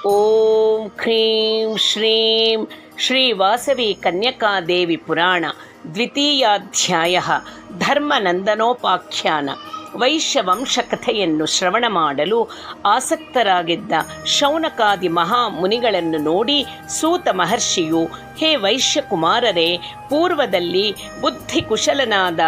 ಓಂ cream ಶ್ರೀಂ Shri Vasavi ಕನ್ಯಕಾದೇವಿ ಪುರಾಣ ದ್ವಿತೀಯಾಧ್ಯಾಯ ಧರ್ಮನಂದನೋಪಾಖ್ಯಾನ. ವೈಶ್ಯವಂಶ ಕಥೆಯನ್ನು ಶ್ರವಣ ಮಾಡಲು ಆಸಕ್ತರಾಗಿದ್ದ ಶೌನಕಾದಿ ಮಹಾಮುನಿಗಳನ್ನು ನೋಡಿ ಸೂತ ಮಹರ್ಷಿಯು, ಹೇ ವೈಶ್ಯಕುಮಾರರೇ, ಪೂರ್ವದಲ್ಲಿ ಬುದ್ಧಿಕುಶಲನಾದ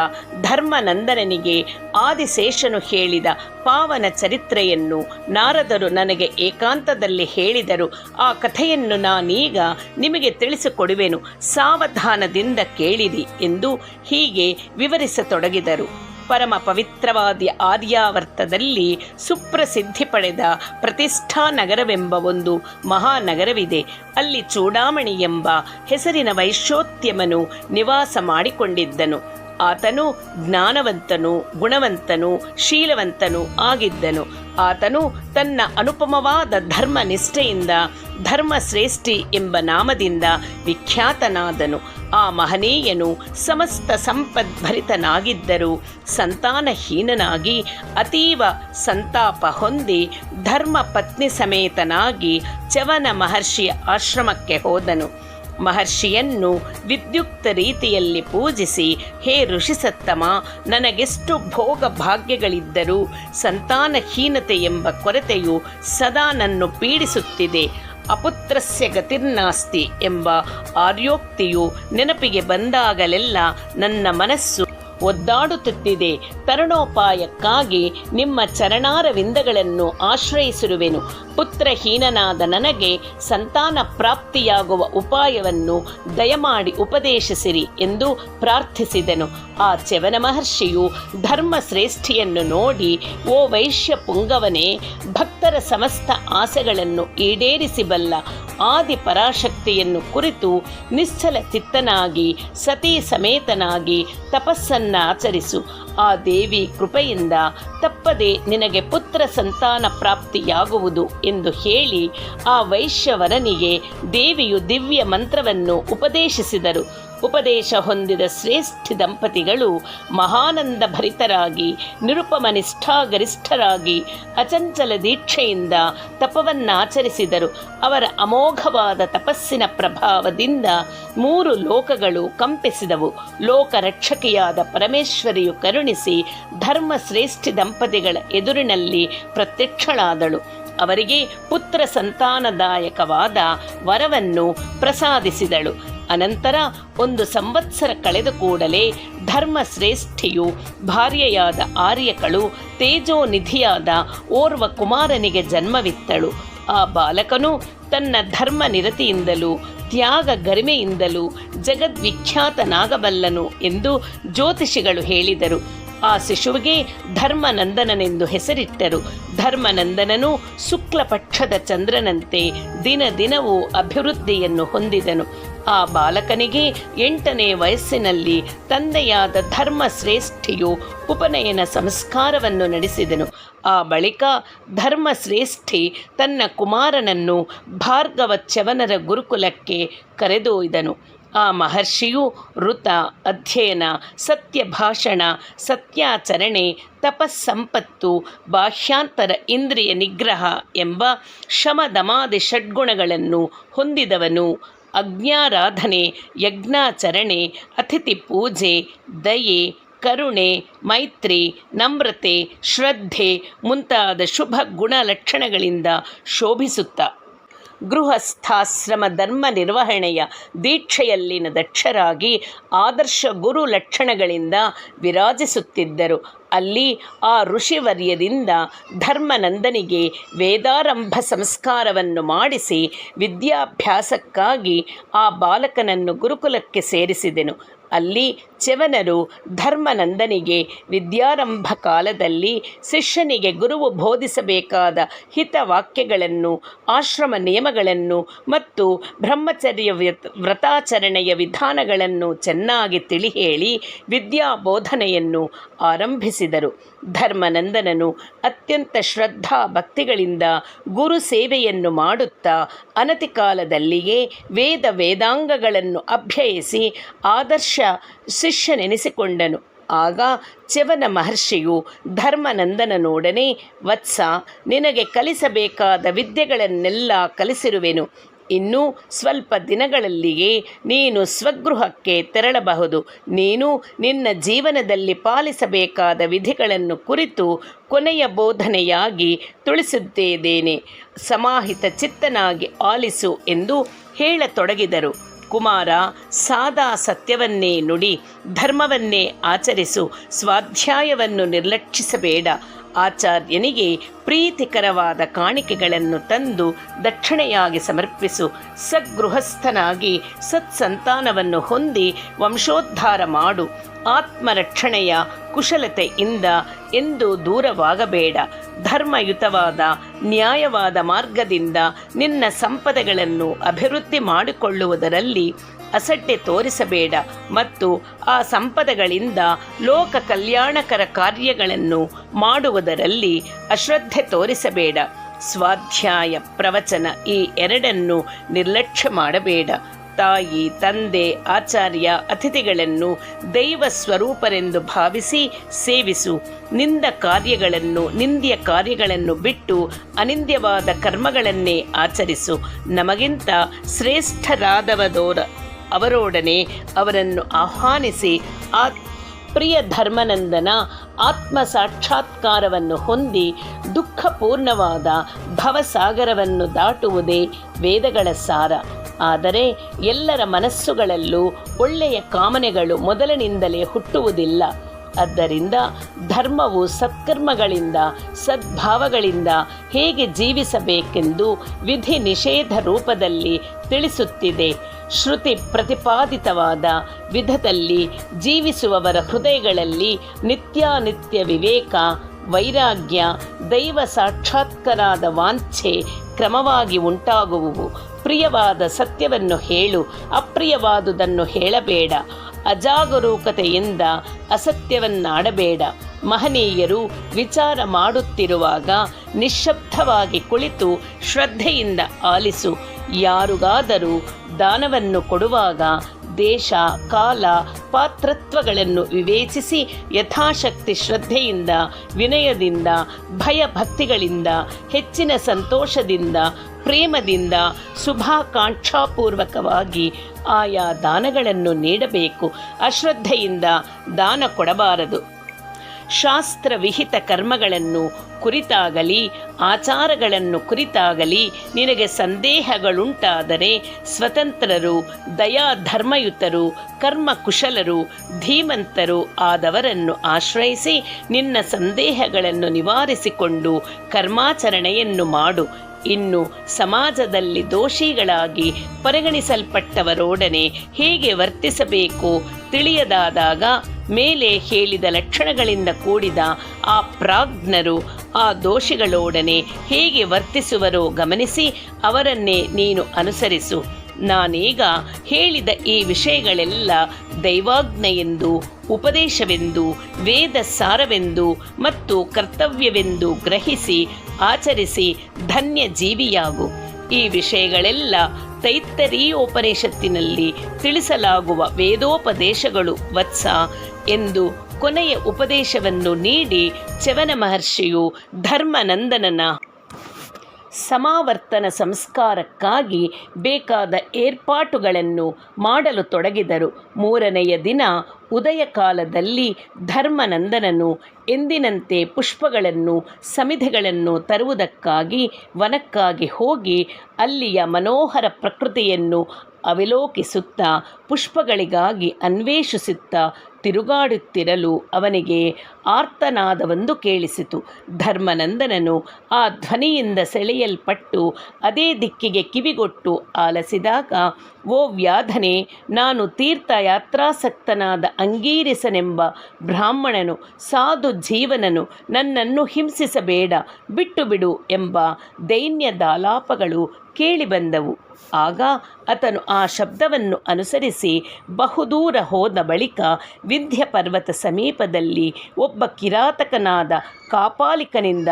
ಧರ್ಮನಂದನನಿಗೆ ಆದಿಶೇಷನು ಹೇಳಿದ ಪಾವನ ಚರಿತ್ರೆಯನ್ನು ನಾರದರು ನನಗೆ ಏಕಾಂತದಲ್ಲಿ ಹೇಳಿದರು. ಆ ಕಥೆಯನ್ನು ನಾನೀಗ ನಿಮಗೆ ತಿಳಿಸಿಕೊಡುವೆನು, ಸಾವಧಾನದಿಂದ ಕೇಳಿರಿ ಎಂದು ಹೀಗೆ ವಿವರಿಸತೊಡಗಿದರು. ಪರಮ ಪವಿತ್ರವಾದ ಆರ್ಯಾವರ್ತದಲ್ಲಿ ಸುಪ್ರಸಿದ್ಧಿ ಪಡೆದ ಪ್ರತಿಷ್ಠಾ ನಗರವೆಂಬ ಒಂದು ಮಹಾನಗರವಿದೆ. ಅಲ್ಲಿ ಚೂಡಾಮಣಿ ಎಂಬ ಹೆಸರಿನ ವೈಶ್ಯೋತ್ಯಮನು ನಿವಾಸ ಮಾಡಿಕೊಂಡಿದ್ದನು. ಆತನು ಜ್ಞಾನವಂತನು, ಗುಣವಂತನು, ಶೀಲವಂತನು ಆಗಿದ್ದನು. ಆತನು ತನ್ನ ಅನುಪಮವಾದ ಧರ್ಮನಿಷ್ಠೆಯಿಂದ ಧರ್ಮಶ್ರೇಷ್ಠಿ ಎಂಬ ನಾಮದಿಂದ ವಿಖ್ಯಾತನಾದನು. ಆ ಮಹನೀಯನು ಸಮಸ್ತ ಸಂಪದ್ಭರಿತನಾಗಿದ್ದರೂ ಸಂತಾನಹೀನನಾಗಿ ಅತೀವ ಸಂತಾಪ ಹೊಂದಿ ಧರ್ಮ ಪತ್ನಿ ಸಮೇತನಾಗಿ ಚ್ಯವನ ಮಹರ್ಷಿಯ ಆಶ್ರಮಕ್ಕೆ ಹೋದನು. ಮಹರ್ಷಿಯನ್ನು ವಿದ್ಯುಕ್ತ ರೀತಿಯಲ್ಲಿ ಪೂಜಿಸಿ, ಹೇ ಋಷಿಸತ್ತಮ, ನನಗೆಷ್ಟು ಭೋಗ ಭಾಗ್ಯಗಳಿದ್ದರೂ ಸಂತಾನಹೀನತೆ ಎಂಬ ಕೊರತೆಯು ಸದಾ ನನ್ನು ಪೀಡಿಸುತ್ತಿದೆ. ಅಪುತ್ರಸ್ಯ ಗತಿರ್ನಾಸ್ತಿ ಎಂಬ ಆರ್ಯೋಕ್ತಿಯು ನೆನಪಿಗೆ ಬಂದಾಗಲೆಲ್ಲ ನನ್ನ ಮನಸ್ಸು ಒದ್ದಾಡುತ್ತಿದೆ. ತರುಣೋಪಾಯಕ್ಕಾಗಿ ನಿಮ್ಮ ಚರಣಾರವಿಂದಗಳನ್ನು ಆಶ್ರಯಿಸಿರುವೆನು. ಪುತ್ರಹೀನನಾದ ನನಗೆ ಸಂತಾನ ಪ್ರಾಪ್ತಿಯಾಗುವ ಉಪಾಯವನ್ನು ದಯಮಾಡಿ ಉಪದೇಶಿಸಿರಿ ಎಂದು ಪ್ರಾರ್ಥಿಸಿದನು. ಆ ಚ್ಯವನ ಮಹರ್ಷಿಯು ಧರ್ಮಶ್ರೇಷ್ಠಿಯನ್ನು ನೋಡಿ, ಓ ವೈಶ್ಯ ಪುಂಗವನೇ, ಭಕ್ತರ ಸಮಸ್ತ ಆಸೆಗಳನ್ನು ಈಡೇರಿಸಿಬಲ್ಲ ಆದಿ ಪರಾಶಕ್ತಿಯನ್ನು ಕುರಿತು ನಿಶ್ಚಲ ಚಿತ್ತನಾಗಿ ಸತೀ ಸಮೇತನಾಗಿ ತಪಸ್ಸನ್ನು ಆಚರಿಸು. ಆ ದೇವಿ ಕೃಪೆಯಿಂದ ತಪ್ಪದೆ ನಿನಗೆ ಪುತ್ರ ಸಂತಾನ ಪ್ರಾಪ್ತಿಯಾಗುವುದು ಎಂದು ಹೇಳಿ ಆ ವೈಶ್ಯವರನಿಗೆ ದೇವಿಯು ದಿವ್ಯ ಮಂತ್ರವನ್ನು ಉಪದೇಶಿಸಿದರು. ಉಪದೇಶ ಹೊಂದಿದ ಶ್ರೇಷ್ಠ ದಂಪತಿಗಳು ಮಹಾನಂದ ಭರಿತರಾಗಿ ನಿರುಪಮ ನಿಷ್ಠಾಗರಿಷ್ಠರಾಗಿ ಅಚಂಚಲ ದೀಕ್ಷೆಯಿಂದ ತಪವನ್ನಾಚರಿಸಿದರು. ಅವರ ಅಮೋಘವಾದ ತಪಸ್ಸಿನ ಪ್ರಭಾವದಿಂದ 3 ಲೋಕಗಳು ಕಂಪಿಸಿದವು. ಲೋಕರಕ್ಷಕಿಯಾದ ಪರಮೇಶ್ವರಿಯು ಕರುಣಿಸಿ ಧರ್ಮಶ್ರೇಷ್ಠ ದಂಪತಿಗಳ ಎದುರಿನಲ್ಲಿ ಪ್ರತ್ಯಕ್ಷಳಾದಳು. ಅವರಿಗೆ ಪುತ್ರ ಸಂತಾನದಾಯಕವಾದ ವರವನ್ನು ಪ್ರಸಾದಿಸಿದಳು. ಅನಂತರ 1 ಸಂವತ್ಸರ ಕಳೆದ ಕೂಡಲೇ ಧರ್ಮಶ್ರೇಷ್ಠಿಯು ಭಾರ್ಯೆಯಾದ ಆರ್ಯಕಳು ತೇಜೋನಿಧಿಯಾದ ಓರ್ವ ಕುಮಾರನಿಗೆ ಜನ್ಮವಿತ್ತಳು. ಆ ಬಾಲಕನು ತನ್ನ ಧರ್ಮ ನಿರತಿಯಿಂದಲೂ ತ್ಯಾಗ ಗರಿಮೆಯಿಂದಲೂ ಜಗದ್ವಿಖ್ಯಾತನಾಗಬಲ್ಲನು ಎಂದು ಜ್ಯೋತಿಷಿಗಳು ಹೇಳಿದರು. ಆ ಶಿಶುವಿಗೆ ಧರ್ಮನಂದನನೆಂದು ಹೆಸರಿಟ್ಟರು. ಧರ್ಮನಂದನನು ಶುಕ್ಲಪಕ್ಷದ ಚಂದ್ರನಂತೆ ದಿನ ದಿನವೂ ಅಭಿವೃದ್ಧಿಯನ್ನು ಹೊಂದಿದನು. ಆ ಬಾಲಕನಿಗೆ 8ನೇ ವಯಸ್ಸಿನಲ್ಲಿ ತಂದೆಯಾದ ಧರ್ಮಶ್ರೇಷ್ಠಿಯು ಉಪನಯನ ಸಂಸ್ಕಾರವನ್ನು ನಡೆಸಿದನು. ಆ ಬಳಿಕ ಧರ್ಮಶ್ರೇಷ್ಠಿ ತನ್ನ ಕುಮಾರನನ್ನು ಭಾರ್ಗವ ಚ್ಯವನರ ಗುರುಕುಲಕ್ಕೆ ಕರೆದೊಯ್ದನು. ಆ ಮಹರ್ಷಿಯು ಋತ, ಅಧ್ಯಯನ, ಸತ್ಯಭಾಷಣ, ಸತ್ಯಾಚರಣೆ, ತಪಸ್ಸಂಪತ್ತು, ಬಾಹ್ಯಾಂತರ ಇಂದ್ರಿಯ ನಿಗ್ರಹ ಎಂಬ ಶಮದಮಾದಿ ಷಡ್ಗುಣಗಳನ್ನು ಹೊಂದಿದವನು. ಅಜ್ಞಾರಾಧನೆ, ಯಜ್ಞಾಚರಣೆ, ಅತಿಥಿ ಪೂಜೆ, ದಯೆ, ಕರುಣೆ, ಮೈತ್ರಿ, ನಮ್ರತೆ, ಶ್ರದ್ಧೆ ಮುಂತಾದ ಶುಭ ಗುಣಲಕ್ಷಣಗಳಿಂದ ಶೋಭಿಸುತ್ತ ಗೃಹಸ್ಥಾಶ್ರಮ ಧರ್ಮ ನಿರ್ವಹಣೆಯ ದೀಕ್ಷೆಯಲ್ಲಿನ ದಕ್ಷರಾಗಿ ಆದರ್ಶ ಗುರು ಲಕ್ಷಣಗಳಿಂದ ವಿರಾಜಿಸುತ್ತಿದ್ದರು. ಅಲ್ಲಿ ಆ ಋಷಿವರ್ಯರಿಂದ ಧರ್ಮನಂದನಿಗೆ ವೇದಾರಂಭ ಸಂಸ್ಕಾರವನ್ನು ಮಾಡಿಸಿ ವಿದ್ಯಾಭ್ಯಾಸಕ್ಕಾಗಿ ಆ ಬಾಲಕನನ್ನು ಗುರುಕುಲಕ್ಕೆ ಸೇರಿಸಿದೆನು. ಅಲ್ಲಿ ಚ್ಯವನರು ಧರ್ಮನಂದನಿಗೆ ವಿದ್ಯಾರಂಭ ಕಾಲದಲ್ಲಿ ಶಿಷ್ಯನಿಗೆ ಗುರುವು ಬೋಧಿಸಬೇಕಾದ ಹಿತವಾಕ್ಯಗಳನ್ನು, ಆಶ್ರಮ ನಿಯಮಗಳನ್ನು ಮತ್ತು ಬ್ರಹ್ಮಚರ್ಯ ವ್ರತಾಚರಣೆಯ ವಿಧಾನಗಳನ್ನು ಚೆನ್ನಾಗಿ ತಿಳಿ ಹೇಳಿ ವಿದ್ಯಾಬೋಧನೆಯನ್ನು ಆರಂಭಿಸಿದರು. ಧರ್ಮನಂದನನು ಅತ್ಯಂತ ಶ್ರದ್ಧಾ ಭಕ್ತಿಗಳಿಂದ ಗುರು ಸೇವೆಯನ್ನು ಮಾಡುತ್ತಾ ಅನತಿ ಕಾಲದಲ್ಲಿಯೇ ವೇದಾಂಗಗಳನ್ನು ಅಭ್ಯಯಿಸಿ ಆದರ್ಶ ಶಿಷ್ಯನೆನಿಸಿಕೊಂಡನು. ಆಗ ಚ್ಯವನ ಮಹರ್ಷಿಯು ಧರ್ಮನಂದನನೊಡನೆ, ವತ್ಸ, ನಿನಗೆ ಕಲಿಸಬೇಕಾದ ವಿದ್ಯೆಗಳನ್ನೆಲ್ಲ ಕಲಿಸಿರುವೆನು. ಇನ್ನು ಸ್ವಲ್ಪ ದಿನಗಳಲ್ಲಿಯೇ ನೀನು ಸ್ವಗೃಹಕ್ಕೆ ತೆರಳಬಹುದು. ನೀನು ನಿನ್ನ ಜೀವನದಲ್ಲಿ ಪಾಲಿಸಬೇಕಾದ ವಿಧಿಗಳನ್ನು ಕುರಿತು ಕೊನೆಯ ಬೋಧನೆಯಾಗಿ ತಿಳಿಸುತ್ತಿದ್ದೇನೆ. ಸಮಾಹಿತ ಚಿತ್ತನಾಗಿ ಆಲಿಸು ಎಂದು ಹೇಳತೊಡಗಿದರು. ಕುಮಾರ, ಸಾದಾ ಸತ್ಯವನ್ನೇ ನುಡಿ, ಧರ್ಮವನ್ನೇ ಆಚರಿಸು, ಸ್ವಾಧ್ಯಾಯವನ್ನು ನಿರ್ಲಕ್ಷಿಸಬೇಡ. ಆಚಾರ್ಯನಿಗೆ ಪ್ರೀತಿಕರವಾದ ಕಾಣಿಕೆಗಳನ್ನು ತಂದು ದಕ್ಷಿಣೆಯಾಗಿ ಸಮರ್ಪಿಸು. ಸದ್ಗೃಹಸ್ಥನಾಗಿ ಸತ್ಸಂತಾನವನ್ನು ಹೊಂದಿ ವಂಶೋದ್ಧಾರ ಮಾಡು. ಆತ್ಮರಕ್ಷಣೆಯ ಕುಶಲತೆಯಿಂದ ಎಂದೂ ದೂರವಾಗಬೇಡ. ಧರ್ಮಯುತವಾದ ನ್ಯಾಯವಾದ ಮಾರ್ಗದಿಂದ ನಿನ್ನ ಸಂಪದಗಳನ್ನು ಅಭಿವೃದ್ಧಿ ಮಾಡಿಕೊಳ್ಳುವುದರಲ್ಲಿ ಅಸಡ್ಡೆ ತೋರಿಸಬೇಡ ಮತ್ತು ಆ ಸಂಪದಗಳಿಂದ ಲೋಕ ಕಲ್ಯಾಣಕರ ಕಾರ್ಯಗಳನ್ನು ಮಾಡುವುದರಲ್ಲಿ ಅಶ್ರದ್ಧೆ ತೋರಿಸಬೇಡ. ಸ್ವಾಧ್ಯಾಯ, ಪ್ರವಚನ ಈ ಎರಡನ್ನು ನಿರ್ಲಕ್ಷ್ಯ ಮಾಡಬೇಡ. ತಾಯಿ, ತಂದೆ, ಆಚಾರ್ಯ, ಅತಿಥಿಗಳನ್ನು ದೈವ ಸ್ವರೂಪರೆಂದು ಭಾವಿಸಿ ಸೇವಿಸು. ನಿಂದ್ಯ ಕಾರ್ಯಗಳನ್ನು ಬಿಟ್ಟು ಅನಿಂದ್ಯವಾದ ಕರ್ಮಗಳನ್ನೇ ಆಚರಿಸು. ನಮಗಿಂತ ಅವರೊಡನೆ ಅವರನ್ನು ಆಹ್ವಾನಿಸಿ ಪ್ರಿಯ ಧರ್ಮನಂದನ ಆತ್ಮ ಸಾಕ್ಷಾತ್ಕಾರವನ್ನು ಹೊಂದಿ ದುಃಖಪೂರ್ಣವಾದ ಭವಸಾಗರವನ್ನು ದಾಟುವುದೇ ವೇದಗಳ ಸಾರ. ಆದರೆ ಎಲ್ಲರ ಮನಸ್ಸುಗಳಲ್ಲೂ ಒಳ್ಳೆಯ ಕಾಮನೆಗಳು ಮೊದಲಿನಿಂದಲೇ ಹುಟ್ಟುವುದಿಲ್ಲ. ಆದ್ದರಿಂದ ಧರ್ಮವು ಸತ್ಕರ್ಮಗಳಿಂದ ಸದ್ಭಾವಗಳಿಂದ ಹೇಗೆ ಜೀವಿಸಬೇಕೆಂದು ವಿಧಿ ನಿಷೇಧ ರೂಪದಲ್ಲಿ ತಿಳಿಸುತ್ತಿದೆ. ಶ್ರುತಿ ಪ್ರತಿಪಾದಿತವಾದ ವಿಧದಲ್ಲಿ ಜೀವಿಸುವವರ ಹೃದಯಗಳಲ್ಲಿ ನಿತ್ಯಾನಿತ್ಯ ವಿವೇಕ, ವೈರಾಗ್ಯ, ದೈವ ಸಾಕ್ಷಾತ್ಕಾರದ ವಾಂಛೆ ಕ್ರಮವಾಗಿ ಉಂಟಾಗುವುವು. ಪ್ರಿಯವಾದ ಸತ್ಯವನ್ನು ಹೇಳು, ಅಪ್ರಿಯವಾದುದನ್ನು ಹೇಳಬೇಡ. ಅಜಾಗರೂಕತೆಯಿಂದ ಅಸತ್ಯವನ್ನಾಡಬೇಡ. ಮಹನೀಯರು ವಿಚಾರ ಮಾಡುತ್ತಿರುವಾಗ ನಿಶ್ಶಬ್ದವಾಗಿ ಕುಳಿತು ಶ್ರದ್ಧೆಯಿಂದ ಆಲಿಸು. ಯಾರಿಗಾದರೂ ದಾನವನ್ನು ಕೊಡುವಾಗ ದೇಶ, ಕಾಲ, ಪಾತ್ರತ್ವಗಳನ್ನು ವಿವೇಚಿಸಿ ಯಥಾಶಕ್ತಿ ಶ್ರದ್ಧೆಯಿಂದ, ವಿನಯದಿಂದ, ಭಯಭಕ್ತಿಗಳಿಂದ, ಹೆಚ್ಚಿನ ಸಂತೋಷದಿಂದ, ಪ್ರೇಮದಿಂದ, ಶುಭಾಕಾಂಕ್ಷಾಪೂರ್ವಕವಾಗಿ ಆಯಾ ದಾನಗಳನ್ನು ನೀಡಬೇಕು. ಅಶ್ರದ್ಧೆಯಿಂದ ದಾನ ಕೊಡಬಾರದು. ಶಾಸ್ತ್ರವಿಹಿತ ಕರ್ಮಗಳನ್ನು ಕುರಿತಾಗಲಿ ಆಚಾರಗಳನ್ನು ಕುರಿತಾಗಲಿ ನಿನಗೆ ಸಂದೇಹಗಳುಂಟಾದರೆ ಸ್ವತಂತ್ರರು, ದಯಾಧರ್ಮಯುತರು, ಕರ್ಮಕುಶಲರು, ಧೀಮಂತರು ಆದವರನ್ನು ಆಶ್ರಯಿಸಿ ನಿನ್ನ ಸಂದೇಹಗಳನ್ನು ನಿವಾರಿಸಿಕೊಂಡು ಕರ್ಮಾಚರಣೆಯನ್ನು ಮಾಡು. ಇನ್ನು ಸಮಾಜದಲ್ಲಿ ದೋಷಿಗಳಾಗಿ ಪರಿಗಣಿಸಲ್ಪಟ್ಟವರೊಡನೆ ಹೇಗೆ ವರ್ತಿಸಬೇಕು ತಿಳಿಯದಾದಾಗ ಮೇಲೆ ಹೇಳಿದ ಲಕ್ಷಣಗಳಿಂದ ಕೂಡಿದ ಆ ಪ್ರಾಜ್ಞರು ಆ ದೋಷಿಗಳೊಡನೆ ಹೇಗೆ ವರ್ತಿಸುವರೋ ಗಮನಿಸಿ ಅವರನ್ನೇ ನೀನು ಅನುಸರಿಸು. ನಾನೀಗ ಹೇಳಿದ ಈ ವಿಷಯಗಳೆಲ್ಲ ದೈವಾಜ್ಞೆಯೆಂದು, ಉಪದೇಶವೆಂದು, ವೇದ ಸಾರವೆಂದು ಮತ್ತು ಕರ್ತವ್ಯವೆಂದು ಗ್ರಹಿಸಿ ಆಚರಿಸಿ ಧನ್ಯ ಜೀವಿಯಾಗು. ಈ ವಿಷಯಗಳೆಲ್ಲ ತೈತ್ತರೀಯೋಪನಿಷತ್ತಿನಲ್ಲಿ ತಿಳಿಸಲಾಗುವ ವೇದೋಪದೇಶಗಳು ವತ್ಸ ಎಂದು ಕೊನೆಯ ಉಪದೇಶವನ್ನು ನೀಡಿ ಚ್ಯವನ ಮಹರ್ಷಿಯು ಧರ್ಮನಂದನನ ಸಮಾವರ್ತನ ಸಂಸ್ಕಾರಕ್ಕಾಗಿ ಬೇಕಾದ ಏರ್ಪಾಟುಗಳನ್ನು ಮಾಡಲು ತೊಡಗಿದರು. 3ನೆಯ ದಿನ ಉದಯ ಕಾಲದಲ್ಲಿ ಧರ್ಮನಂದನನು ಎಂದಿನಂತೆ ಪುಷ್ಪಗಳನ್ನು, ಸಮಿಧೆಗಳನ್ನು ತರುವುದಕ್ಕಾಗಿ ವನಕ್ಕಾಗಿ ಹೋಗಿ ಅಲ್ಲಿಯ ಮನೋಹರ ಪ್ರಕೃತಿಯನ್ನು ಅವಲೋಕಿಸುತ್ತಾ ಪುಷ್ಪಗಳಿಗಾಗಿ ಅನ್ವೇಷಿಸುತ್ತಾ ತಿರುಗಾಡುತ್ತಿರಲು ಅವನಿಗೆ ಆರ್ತನಾದವೊಂದು ಕೇಳಿಸಿತು. ಧರ್ಮನಂದನನು ಆ ಧ್ವನಿಯಿಂದ ಸೆಳೆಯಲ್ಪಟ್ಟು ಅದೇ ದಿಕ್ಕಿಗೆ ಕಿವಿಗೊಟ್ಟು ಆಲಿಸಿದಾಗ, ಓ ವ್ಯಾಧನೆ, ನಾನು ತೀರ್ಥಯಾತ್ರಾಸಕ್ತನಾದ ಅಂಗೀರಸನೆಂಬ ಬ್ರಾಹ್ಮಣನು, ಸಾಧು ಜೀವನನು, ನನ್ನನ್ನು ಹಿಂಸಿಸಬೇಡ, ಬಿಟ್ಟು ಬಿಡು ಎಂಬ ದೈನ್ಯದಾಲಾಪಗಳು ಕೇಳಿಬಂದವು. ಆಗ ಆತನು ಆ ಶಬ್ದವನ್ನು ಅನುಸರಿಸಿ ಬಹುದೂರ ಹೋದ ಬಳಿಕ ವಿಂಧ್ಯ ಪರ್ವತ ಸಮೀಪದಲ್ಲಿ ಒಬ್ಬ ಕಿರಾತಕನಾದ ಕಾಪಾಲಿಕನಿಂದ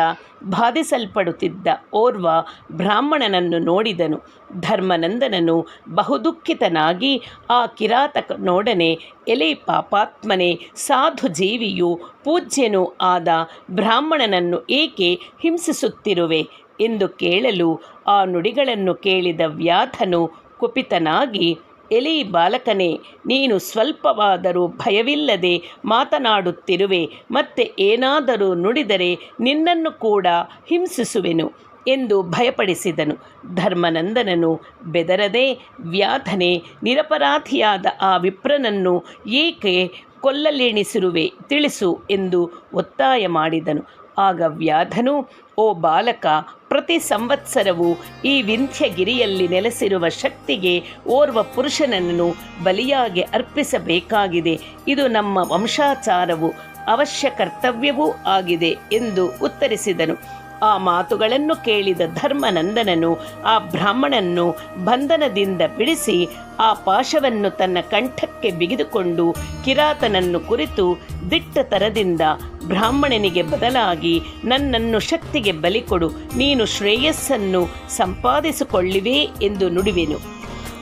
ಬಾಧಿಸಲ್ಪಡುತ್ತಿದ್ದ ಓರ್ವ ಬ್ರಾಹ್ಮಣನನ್ನು ನೋಡಿದನು. ಧರ್ಮನಂದನನು ಬಹುದುಃಖಿತನಾಗಿ ಆ ಕಿರಾತಕನೊಡನೆ, ಎಲೆ ಪಾಪಾತ್ಮನೇ, ಸಾಧು ಜೀವಿಯೂ ಪೂಜ್ಯನೂ ಆದ ಬ್ರಾಹ್ಮಣನನ್ನು ಏಕೆ ಹಿಂಸಿಸುತ್ತಿರುವೆ ಎಂದು ಕೇಳಲು, ಆ ನುಡಿಗಳನ್ನು ಕೇಳಿದ ವ್ಯಾಧನು ಕುಪಿತನಾಗಿ, ಎಲೆ ಬಾಲಕನೇ, ನೀನು ಸ್ವಲ್ಪವಾದರೂ ಭಯವಿಲ್ಲದೆ ಮಾತನಾಡುತ್ತಿರುವೆ, ಮತ್ತೆ ಏನಾದರೂ ನುಡಿದರೆ ನಿನ್ನನ್ನು ಕೂಡ ಹಿಂಸಿಸುವೆನು ಎಂದು ಭಯಪಡಿಸಿದನು. ಧರ್ಮನಂದನನು ಬೆದರದೆ, ವ್ಯಾಧನೆ, ನಿರಪರಾಧಿಯಾದ ಆ ವಿಪ್ರನನ್ನು ಏಕೆ ಕೊಲ್ಲಲೆಣಿಸಿರುವೆ ತಿಳಿಸು ಎಂದು ಒತ್ತಾಯ ಮಾಡಿದನು. ಆಗ ವ್ಯಾಧನು, ಓ ಬಾಲಕ, ಪ್ರತಿ ಸಂವತ್ಸರವೂ ಈ ವಿಂಧ್ಯಗಿರಿಯಲ್ಲಿ ನೆಲೆಸಿರುವ ಶಕ್ತಿಗೆ ಓರ್ವ ಪುರುಷನನ್ನು ಬಲಿಯಾಗಿ ಅರ್ಪಿಸಬೇಕಾಗಿದೆ. ಇದು ನಮ್ಮ ವಂಶಾಚಾರವು ಅವಶ್ಯ ಕರ್ತವ್ಯವೂ ಆಗಿದೆ ಎಂದು ಉತ್ತರಿಸಿದನು. ಆ ಮಾತುಗಳನ್ನು ಕೇಳಿದ ಧರ್ಮನಂದನನು ಆ ಬ್ರಾಹ್ಮಣನನ್ನು ಬಂಧನದಿಂದ ಬಿಡಿಸಿ ಆ ಪಾಶವನ್ನು ತನ್ನ ಕಂಠಕ್ಕೆ ಬಿಗಿದುಕೊಂಡು ಕಿರಾತನನ್ನು ಕುರಿತು ದಿಟ್ಟತರದಿಂದ, ಬ್ರಾಹ್ಮಣನಿಗೆ ಬದಲಾಗಿ ನನ್ನನ್ನು ಶಕ್ತಿಗೆ ಬಲಿಕೊಡು, ನೀನು ಶ್ರೇಯಸ್ಸನ್ನು ಸಂಪಾದಿಸಿಕೊಳ್ಳುವೆ ಎಂದು ನುಡಿವೆನು.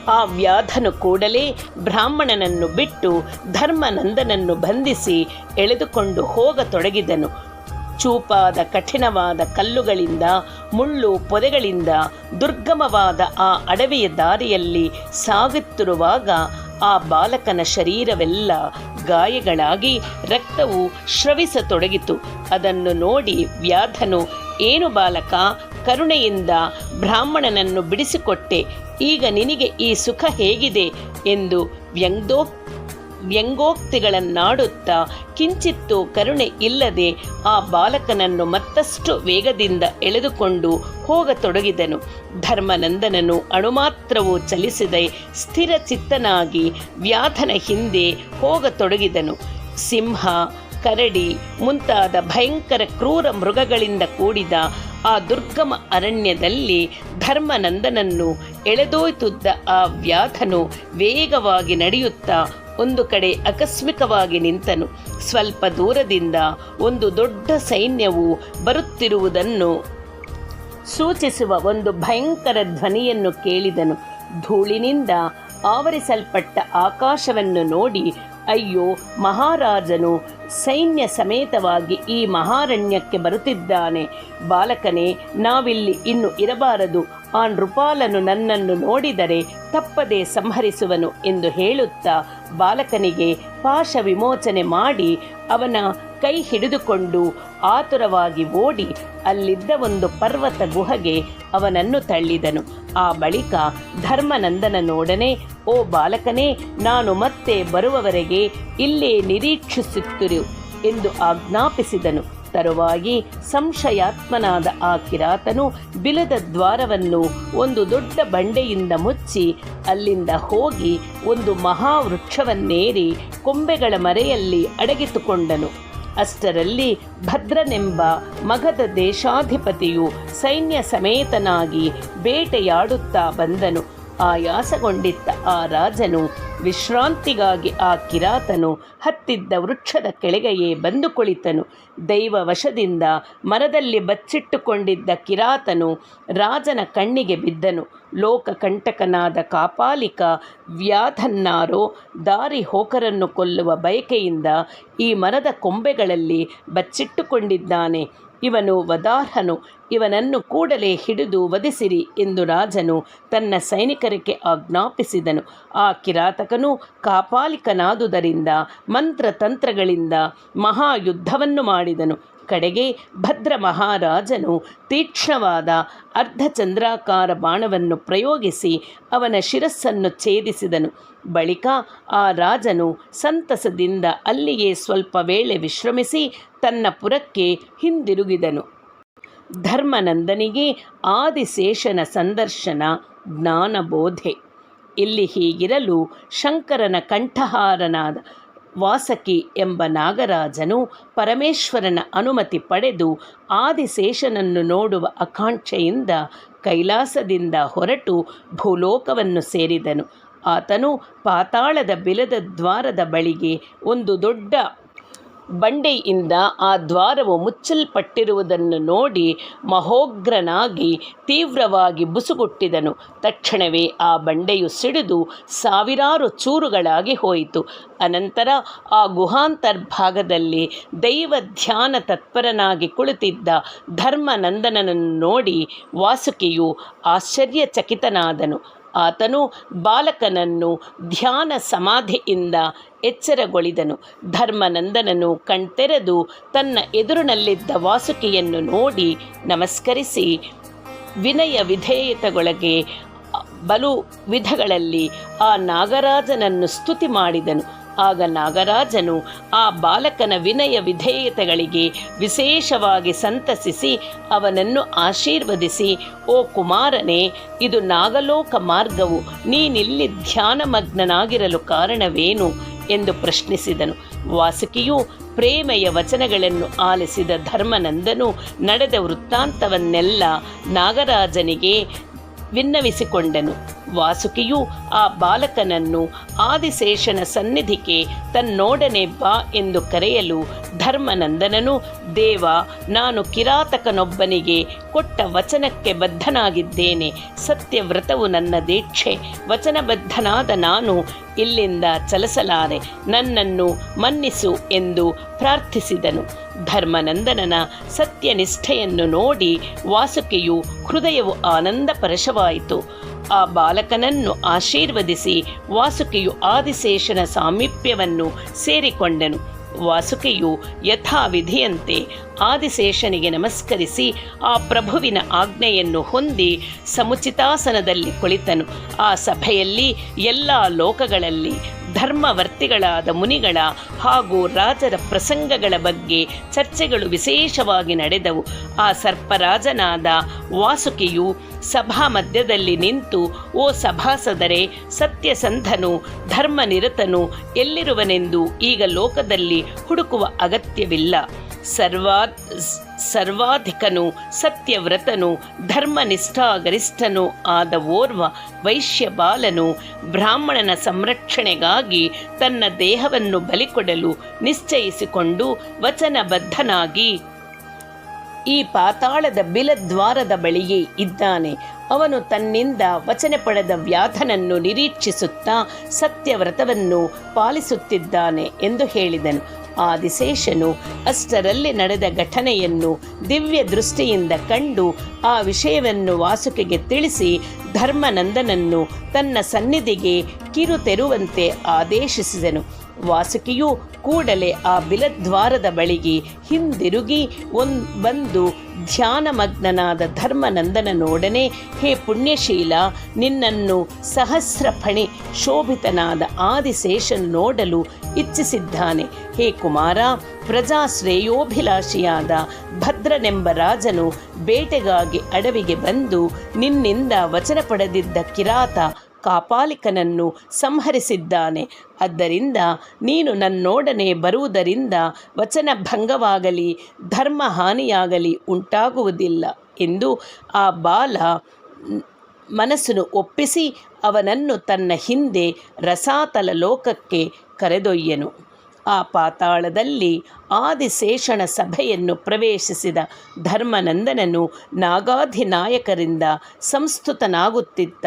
ಆ ವ್ಯಾಧನು ಕೂಡಲೇ ಬ್ರಾಹ್ಮಣನನ್ನು ಬಿಟ್ಟು ಧರ್ಮನಂದನನ್ನು ಬಂಧಿಸಿ ಎಳೆದುಕೊಂಡು ಹೋಗತೊಡಗಿದನು. ಚೂಪಾದ ಕಠಿಣವಾದ ಕಲ್ಲುಗಳಿಂದ, ಮುಳ್ಳು ಪೊದೆಗಳಿಂದ ದುರ್ಗಮವಾದ ಆ ಅಡವಿಯ ದಾರಿಯಲ್ಲಿ ಸಾಗುತ್ತಿರುವಾಗ ಆ ಬಾಲಕನ ಶರೀರವೆಲ್ಲ ಗಾಯಗಳಾಗಿ ರಕ್ತವು ಸ್ರವಿಸತೊಡಗಿತು. ಅದನ್ನು ನೋಡಿ ವ್ಯಾಧನು, ಏನು ಬಾಲಕ, ಕರುಣೆಯಿಂದ ಬ್ರಾಹ್ಮಣನನ್ನು ಬಿಡಿಸಿಕೊಟ್ಟೆ, ಈಗ ನಿನಗೆ ಈ ಸುಖ ಹೇಗಿದೆ ಎಂದು ವ್ಯಂಗೋಕ್ತಿಗಳನ್ನಾಡುತ್ತಾ ಕಿಂಚಿತ್ತೂ ಕರುಣೆ ಇಲ್ಲದೆ ಆ ಬಾಲಕನನ್ನು ಮತ್ತಷ್ಟು ವೇಗದಿಂದ ಎಳೆದುಕೊಂಡು ಹೋಗತೊಡಗಿದನು. ಧರ್ಮನಂದನನು ಅಣುಮಾತ್ರವೂ ಚಲಿಸದೆ ಸ್ಥಿರ ಚಿತ್ತನಾಗಿ ವ್ಯಾಧನ ಹಿಂದೆ ಹೋಗತೊಡಗಿದನು. ಸಿಂಹ, ಕರಡಿ ಮುಂತಾದ ಭಯಂಕರ ಕ್ರೂರ ಮೃಗಗಳಿಂದ ಕೂಡಿದ ಆ ದುರ್ಗಮ ಅರಣ್ಯದಲ್ಲಿ ಧರ್ಮನಂದನನ್ನು ಎಳೆದೊಯ್ಯುತ್ತಿದ್ದ ಆ ವ್ಯಾಧನು ವೇಗವಾಗಿ ನಡೆಯುತ್ತಾ ಒಂದು ಕಡೆ ಆಕಸ್ಮಿಕವಾಗಿ ನಿಂತನು. ಸ್ವಲ್ಪ ದೂರದಿಂದ ಒಂದು ದೊಡ್ಡ ಸೈನ್ಯವು ಬರುತ್ತಿರುವುದನ್ನು ಸೂಚಿಸುವ ಒಂದು ಭಯಂಕರ ಧ್ವನಿಯನ್ನು ಕೇಳಿದನು. ಧೂಳಿನಿಂದ ಆವರಿಸಲ್ಪಟ್ಟ ಆಕಾಶವನ್ನು ನೋಡಿ, ಅಯ್ಯೋ, ಮಹಾರಾಜನು ಸೈನ್ಯ ಸಮೇತವಾಗಿ ಈ ಮಹಾರಣ್ಯಕ್ಕೆ ಬರುತ್ತಿದ್ದಾನೆ. ಬಾಲಕನೇ, ನಾವಿಲ್ಲಿ ಇನ್ನು ಇರಬಾರದು. ಆ ನೃಪಾಲನು ನನ್ನನ್ನು ನೋಡಿದರೆ ತಪ್ಪದೆ ಸಂಹರಿಸುವನು ಎಂದು ಹೇಳುತ್ತಾ ಬಾಲಕನಿಗೆ ಪಾಶ ವಿಮೋಚನೆ ಮಾಡಿ ಅವನ ಕೈ ಹಿಡಿದುಕೊಂಡು ಆತುರವಾಗಿ ಓಡಿ ಅಲ್ಲಿದ್ದ ಒಂದು ಪರ್ವತ ಗುಹೆಗೆ ಅವನನ್ನು ತಳ್ಳಿದನು. ಆ ಬಳಿಕ ಧರ್ಮನಂದನನೊಡನೆ, ಓ ಬಾಲಕನೇ, ನಾನು ಮತ್ತೆ ಬರುವವರೆಗೆ ಇಲ್ಲೇ ನಿರೀಕ್ಷಿಸುತ್ತಿರು ಎಂದು ಆಜ್ಞಾಪಿಸಿದನು. ತರುವಾಗಿ ಸಂಶಯಾತ್ಮನಾದ ಆ ಕಿರಾತನು ಬಿಲದ ದ್ವಾರವನ್ನು ಒಂದು ದೊಡ್ಡ ಬಂಡೆಯಿಂದ ಮುಚ್ಚಿ ಅಲ್ಲಿಂದ ಹೋಗಿ ಒಂದು ಮಹಾವೃಕ್ಷವನ್ನೇರಿ ಕೊಂಬೆಗಳ ಮರೆಯಲ್ಲಿ ಅಡಗಿತುಕೊಂಡನು. ಅಷ್ಟರಲ್ಲಿ ಭದ್ರನೆಂಬ ಮಗಧ ದೇಶಾಧಿಪತಿಯು ಸೈನ್ಯ ಸಮೇತನಾಗಿ ಬೇಟೆಯಾಡುತ್ತಾ ಬಂದನು. ಆಯಾಸಗೊಂಡಿದ್ದ ಆ ರಾಜನು ವಿಶ್ರಾಂತಿಗಾಗಿ ಆ ಕಿರಾತನು ಹತ್ತಿದ್ದ ವೃಕ್ಷದ ಕೆಳಗೆಯೇ ಬಂದು ಕುಳಿತನು. ದೈವವಶದಿಂದ ಮರದಲ್ಲಿ ಬಚ್ಚಿಟ್ಟುಕೊಂಡಿದ್ದ ಕಿರಾತನು ರಾಜನ ಕಣ್ಣಿಗೆ ಬಿದ್ದನು. ಲೋಕಕಂಟಕನಾದ ಕಾಪಾಲಿಕ ವ್ಯಾಧನ್ನಾರೋ ದಾರಿ ಹೋಕರನ್ನು ಕೊಲ್ಲುವ ಬಯಕೆಯಿಂದ ಈ ಮರದ ಕೊಂಬೆಗಳಲ್ಲಿ ಬಚ್ಚಿಟ್ಟುಕೊಂಡಿದ್ದಾನೆ. ಇವನು ವದಾರ್ಹನು, ಇವನನ್ನು ಕೂಡಲೇ ಹಿಡಿದು ವಧಿಸಿರಿ ಎಂದು ರಾಜನು ತನ್ನ ಸೈನಿಕರಿಗೆ ಆಜ್ಞಾಪಿಸಿದನು. ಆ ಕಿರಾತಕನು ಕಾಪಾಲಿಕನಾದುದರಿಂದ ಮಂತ್ರತಂತ್ರಗಳಿಂದ ಮಹಾಯುದ್ಧವನ್ನು ಮಾಡಿದನು. ಕಡೆಗೆ ಭದ್ರ ಮಹಾರಾಜನು ತೀಕ್ಷ್ಣವಾದ ಅರ್ಧಚಂದ್ರಾಕಾರ ಬಾಣವನ್ನು ಪ್ರಯೋಗಿಸಿ ಅವನ ಶಿರಸ್ಸನ್ನು ಛೇದಿಸಿದನು. ಬಳಿಕ ಆ ರಾಜನು ಸಂತಸದಿಂದ ಅಲ್ಲಿಯೇ ಸ್ವಲ್ಪ ವೇಳೆ ವಿಶ್ರಮಿಸಿ ತನ್ನ ಪುರಕ್ಕೆ ಹಿಂದಿರುಗಿದನು. ಧರ್ಮನಂದನಿಗೆ ಆದಿಶೇಷನ ಸಂದರ್ಶನ, ಜ್ಞಾನಬೋಧೆ. ಇಲ್ಲಿ ಹೀಗಿರಲು ಶಂಕರನ ಕಂಠಹಾರನಾದ ವಾಸಕಿ ಎಂಬ ನಾಗರಾಜನು ಪರಮೇಶ್ವರನ ಅನುಮತಿ ಪಡೆದು ಆದಿಶೇಷನನ್ನು ನೋಡುವ ಆಕಾಂಕ್ಷೆಯಿಂದ ಕೈಲಾಸದಿಂದ ಹೊರಟು ಭೂಲೋಕವನ್ನು ಸೇರಿದನು. ಆತನು ಪಾತಾಳದ ಬಿಲದ ದ್ವಾರದ ಬಳಿಗೆ ಒಂದು ದೊಡ್ಡ ಬಂಡೆಯಿಂದ ಆ ದ್ವಾರವು ಮುಚ್ಚಲ್ಪಟ್ಟಿರುವುದನ್ನು ನೋಡಿ ಮಹೋಗ್ರನಾಗಿ ತೀವ್ರವಾಗಿ ಬುಸುಗುಟ್ಟಿದನು. ತಕ್ಷಣವೇ ಆ ಬಂಡೆಯು ಸಿಡಿದು ಸಾವಿರಾರು ಚೂರುಗಳಾಗಿ ಹೋಯಿತು. ಅನಂತರ ಆ ಗುಹಾಂತರ್ಭಾಗದಲ್ಲಿ ದೈವ ಧ್ಯಾನ ತತ್ಪರನಾಗಿ ಕುಳಿತಿದ್ದ ಧರ್ಮನಂದನನನ್ನು ನೋಡಿ ವಾಸುಕಿಯು ಆಶ್ಚರ್ಯಚಕಿತನಾದನು. ಆತನು ಬಾಲಕನನ್ನು ಧ್ಯಾನ ಸಮಾಧಿಯಿಂದ ಎಚ್ಚರಗೊಳಿದನು. ಧರ್ಮನಂದನನು ಕಣ್ತೆರೆದು ತನ್ನ ಎದುರಿನಲ್ಲಿದ್ದ ವಾಸುಕಿಯನ್ನು ನೋಡಿ ನಮಸ್ಕರಿಸಿ ವಿನಯ ವಿಧೇಯತೆಗೊಳಗೆ ಬಲು ವಿಧಗಳಲ್ಲಿ ಆ ನಾಗರಾಜನನ್ನು ಸ್ತುತಿ ಮಾಡಿದನು. ಆಗ ನಾಗರಾಜನು ಆ ಬಾಲಕನ ವಿನಯ ವಿಧೇಯತೆಗಳಿಗೆ ವಿಶೇಷವಾಗಿ ಸಂತಸಿಸಿ ಅವನನ್ನು ಆಶೀರ್ವದಿಸಿ, ಓ ಕುಮಾರನೇ, ಇದು ನಾಗಲೋಕ ಮಾರ್ಗವು, ನೀನಿಲ್ಲಿ ಧ್ಯಾನಮಗ್ನನಾಗಿರಲು ಕಾರಣವೇನು ಎಂದು ಪ್ರಶ್ನಿಸಿದನು. ವಾಸುಕಿಯು ಪ್ರೇಮೆಯ ವಚನಗಳನ್ನು ಆಲಿಸಿದ ಧರ್ಮನಂದನು ನಡೆದ ವೃತ್ತಾಂತವನ್ನೆಲ್ಲ ನಾಗರಾಜನಿಗೆ ವಿನ್ನವಿಸಿಕೊಂಡನು. ವಾಸುಕಿಯು ಆ ಬಾಲಕನನ್ನು ಆದಿಶೇಷನ ಸನ್ನಿಧಿಗೆ ತನ್ನೊಡನೆ ಬಾ ಎಂದು ಕರೆಯಲು ಧರ್ಮನಂದನನು, ದೇವ, ನಾನು ಕಿರಾತಕನೊಬ್ಬನಿಗೆ ಕೊಟ್ಟ ವಚನಕ್ಕೆ ಬದ್ಧನಾಗಿದ್ದೇನೆ. ಸತ್ಯವ್ರತವು ನನ್ನ ದೀಕ್ಷೆ. ವಚನಬದ್ಧನಾದ ನಾನು ಇಲ್ಲಿಂದ ಚಲಿಸಲಾರೆ. ನನ್ನನ್ನು ಮನ್ನಿಸು ಎಂದು ಪ್ರಾರ್ಥಿಸಿದನು. ಧರ್ಮನಂದನನ ಸತ್ಯನಿಷ್ಠೆಯನ್ನು ನೋಡಿ ವಾಸುಕಿಯು ಹೃದಯವು ಆನಂದಪರಶವಾಯಿತು. ಆ ಬಾಲಕನನ್ನು ಆಶೀರ್ವದಿಸಿ ವಾಸುಕಿಯು ಆದಿಶೇಷನ ಸಾಮೀಪ್ಯವನ್ನು ಸೇರಿಕೊಂಡನು. ವಾಸುಕಿಯು ಯಥಾವಿಧಿಯಂತೆ ಆದಿಶೇಷನಿಗೆ ನಮಸ್ಕರಿಸಿ ಆ ಪ್ರಭುವಿನ ಆಜ್ಞೆಯನ್ನು ಹೊಂದಿ ಸಮುಚಿತಾಸನದಲ್ಲಿ ಕುಳಿತನು. ಆ ಸಭೆಯಲ್ಲಿ ಎಲ್ಲ ಲೋಕಗಳಲ್ಲಿ ಧರ್ಮವರ್ತಿಗಳಾದ ಮುನಿಗಳ ಹಾಗೂ ರಾಜರ ಪ್ರಸಂಗಗಳ ಬಗ್ಗೆ ಚರ್ಚೆಗಳು ವಿಶೇಷವಾಗಿ ನಡೆದವು. ಆ ಸರ್ಪರಾಜನಾದ ವಾಸುಕಿಯು ಸಭಾ ಮಧ್ಯದಲ್ಲಿ ನಿಂತು, ಓ ಸಭಾಸದರೇ, ಸತ್ಯಸಂಧನು ಧರ್ಮನಿರತನು ಎಲ್ಲಿರುವನೆಂದು ಈಗ ಲೋಕದಲ್ಲಿ ಹುಡುಕುವ ಅಗತ್ಯವಿಲ್ಲ. ಸರ್ವಾಧಿಕನು ಸತ್ಯವ್ರತನು ಧರ್ಮನಿಷ್ಠಾಗರಿಷ್ಠನೂ ಆದ ಓರ್ವ ವೈಶ್ಯ ಬಾಲನು ಬ್ರಾಹ್ಮಣನ ಸಂರಕ್ಷಣೆಗಾಗಿ ತನ್ನ ದೇಹವನ್ನು ಬಲಿಕೊಡಲು ನಿಶ್ಚಯಿಸಿಕೊಂಡು ವಚನಬದ್ಧನಾಗಿ ಈ ಪಾತಾಳದ ಬಿಲದ್ವಾರದ ಬಳಿಯೇ ಇದ್ದಾನೆ. ಅವನು ತನ್ನಿಂದ ವಚನ ಪಡೆದ ವ್ಯಾಧನನ್ನು ನಿರೀಕ್ಷಿಸುತ್ತಾ ಸತ್ಯವ್ರತವನ್ನು ಪಾಲಿಸುತ್ತಿದ್ದಾನೆ ಎಂದು ಹೇಳಿದನು. ಆದಿಶೇಷನು ಅಷ್ಟರಲ್ಲಿ ನಡೆದ ಘಟನೆಯನ್ನು ದಿವ್ಯ ದೃಷ್ಟಿಯಿಂದ ಕಂಡು ಆ ವಿಷಯವನ್ನು ವಾಸುಕಿಗೆ ತಿಳಿಸಿ ಧರ್ಮನಂದನನ್ನು ತನ್ನ ಸನ್ನಿಧಿಗೆ ಕಿರು ತೆರುವಂತೆ ಆದೇಶಿಸಿದನು. ವಾಸುಕಿಯು ಕೂಡಲೇ ಆ ಬಿಲದ್ವಾರದ ಬಳಿಗೆ ಹಿಂದಿರುಗಿ ಬಂದು ಧ್ಯಾನಮಗ್ನನಾದ ಧರ್ಮನಂದನನೊಡನೆ, ಹೇ ಪುಣ್ಯಶೀಲ, ನಿನ್ನನ್ನು ಸಹಸ್ರಫಣಿ ಶೋಭಿತನಾದ ಆದಿಶೇಷನು ನೋಡಲು ಇಚ್ಛಿಸಿದ್ದಾನೆ. ಹೇ ಕುಮಾರ, ಪ್ರಜಾಶ್ರೇಯೋಭಿಲಾಷಿಯಾದ ಭದ್ರನೆಂಬ ರಾಜನು ಬೇಟೆಗಾಗಿ ಅಡವಿಗೆ ಬಂದು ನಿನ್ನಿಂದ ವಚನ ಪಡೆದಿದ್ದ ಕಿರಾತ ಕಾಪಾಲಿಕನನ್ನು ಸಂಹರಿಸಿದ್ದಾನೆ. ಆದ್ದರಿಂದ ನೀನು ನನ್ನೊಡನೆ ಬರುವುದರಿಂದ ವಚನ ಭಂಗವಾಗಲಿ ಧರ್ಮ ಹಾನಿಯಾಗಲಿ ಉಂಟಾಗುವುದಿಲ್ಲ ಎಂದು ಆ ಬಾಲ ಮನಸ್ಸನ್ನು ಒಪ್ಪಿಸಿ ಅವನನ್ನು ತನ್ನ ಹಿಂದೆ ರಸಾತಲ ಲೋಕಕ್ಕೆ ಕರೆದೊಯ್ಯನು. ಆ ಪಾತಾಳದಲ್ಲಿ ಆದಿಶೇಷನ ಸಭೆಯನ್ನು ಪ್ರವೇಶಿಸಿದ ಧರ್ಮನಂದನನು ನಾಗಾಧಿನಾಯಕರಿಂದ ಸಂಸ್ತುತನಾಗುತ್ತಿದ್ದ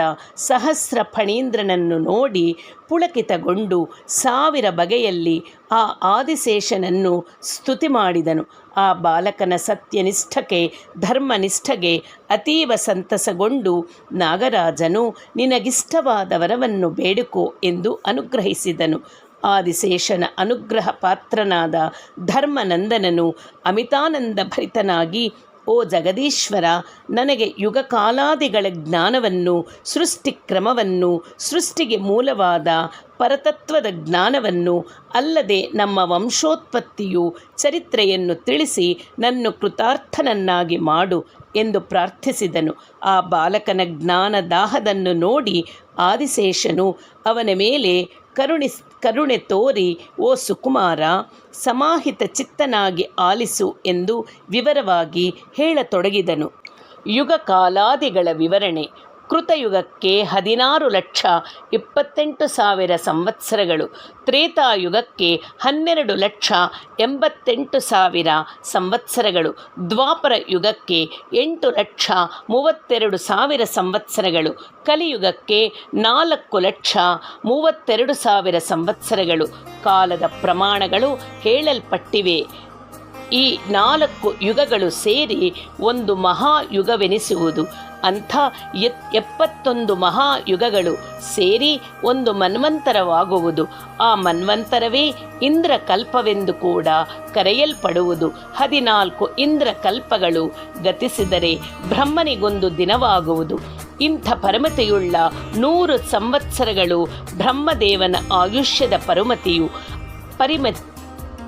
ಸಹಸ್ರ ಫಣೀಂದ್ರನನ್ನು ನೋಡಿ ಪುಳಕಿತಗೊಂಡು 1000 ಬಗೆಯಲ್ಲಿ ಆ ಆದಿಶೇಷನನ್ನು ಸ್ತುತಿ ಮಾಡಿದನು. ಆ ಬಾಲಕನ ಸತ್ಯನಿಷ್ಠಕ್ಕೆ ಧರ್ಮನಿಷ್ಠಗೆ ಅತೀವ ಸಂತಸಗೊಂಡು ನಾಗರಾಜನು, ನಿನಗಿಷ್ಟವಾದ ವರವನ್ನು ಬೇಡಿಕೋ ಎಂದು ಅನುಗ್ರಹಿಸಿದನು. ಆದಿಶೇಷನ ಅನುಗ್ರಹ ಪಾತ್ರನಾದ ಧರ್ಮನಂದನನು ಅಮಿತಾನಂದ ಭರಿತನಾಗಿ, ಓ ಜಗದೀಶ್ವರ, ನನಗೆ ಯುಗಕಾಲಾದಿಗಳ ಜ್ಞಾನವನ್ನು, ಸೃಷ್ಟಿಕ್ರಮವನ್ನು, ಸೃಷ್ಟಿಗೆ ಮೂಲವಾದ ಪರತತ್ವದ ಜ್ಞಾನವನ್ನು, ಅಲ್ಲದೆ ನಮ್ಮ ವಂಶೋತ್ಪತ್ತಿಯು ಚರಿತ್ರೆಯನ್ನು ತಿಳಿಸಿ ನನ್ನ ಕೃತಾರ್ಥನನ್ನಾಗಿ ಮಾಡು ಎಂದು ಪ್ರಾರ್ಥಿಸಿದನು. ಆ ಬಾಲಕನ ಜ್ಞಾನದಾಹದನ್ನು ನೋಡಿ ಆದಿಶೇಷನು ಅವನ ಮೇಲೆ ಕರುಣೆ ತೋರಿ, ಓ ಸುಕುಮಾರ, ಸಮಾಹಿತ ಚಿತ್ತನಾಗಿ ಆಲಿಸು ಎಂದು ವಿವರವಾಗಿ ಹೇಳತೊಡಗಿದನು. ಯುಗ ಕಾಲಾದಿಗಳ ವಿವರಣೆ. ಕೃತಯುಗಕ್ಕೆ 16,28,000 ಸಂವತ್ಸರಗಳು, ತ್ರೇತಾಯುಗಕ್ಕೆ 12,88,000 ಸಂವತ್ಸರಗಳು, ದ್ವಾಪರ ಯುಗಕ್ಕೆ 8,32,000 ಸಂವತ್ಸರಗಳು, ಕಲಿಯುಗಕ್ಕೆ 4,32,000 ಸಂವತ್ಸರಗಳು ಕಾಲದ ಪ್ರಮಾಣಗಳು ಹೇಳಲ್ಪಟ್ಟಿವೆ. ಈ 4 ಯುಗಗಳು ಸೇರಿ ಒಂದು ಮಹಾಯುಗವೆನಿಸುವುದು. ಅಂಥ 71 ಮಹಾಯುಗಗಳು ಸೇರಿ ಒಂದು ಮನ್ವಂತರವಾಗುವುದು. ಆ ಮನ್ವಂತರವೇ ಇಂದ್ರಕಲ್ಪವೆಂದು ಕೂಡ ಕರೆಯಲ್ಪಡುವುದು. 14 ಇಂದ್ರಕಲ್ಪಗಳು ಗತಿಸಿದರೆ ಬ್ರಹ್ಮನಿಗೊಂದು ದಿನವಾಗುವುದು. ಇಂಥ ಪರಮತೆಯುಳ್ಳ 100 ಸಂವತ್ಸರಗಳು ಬ್ರಹ್ಮದೇವನ ಆಯುಷ್ಯದ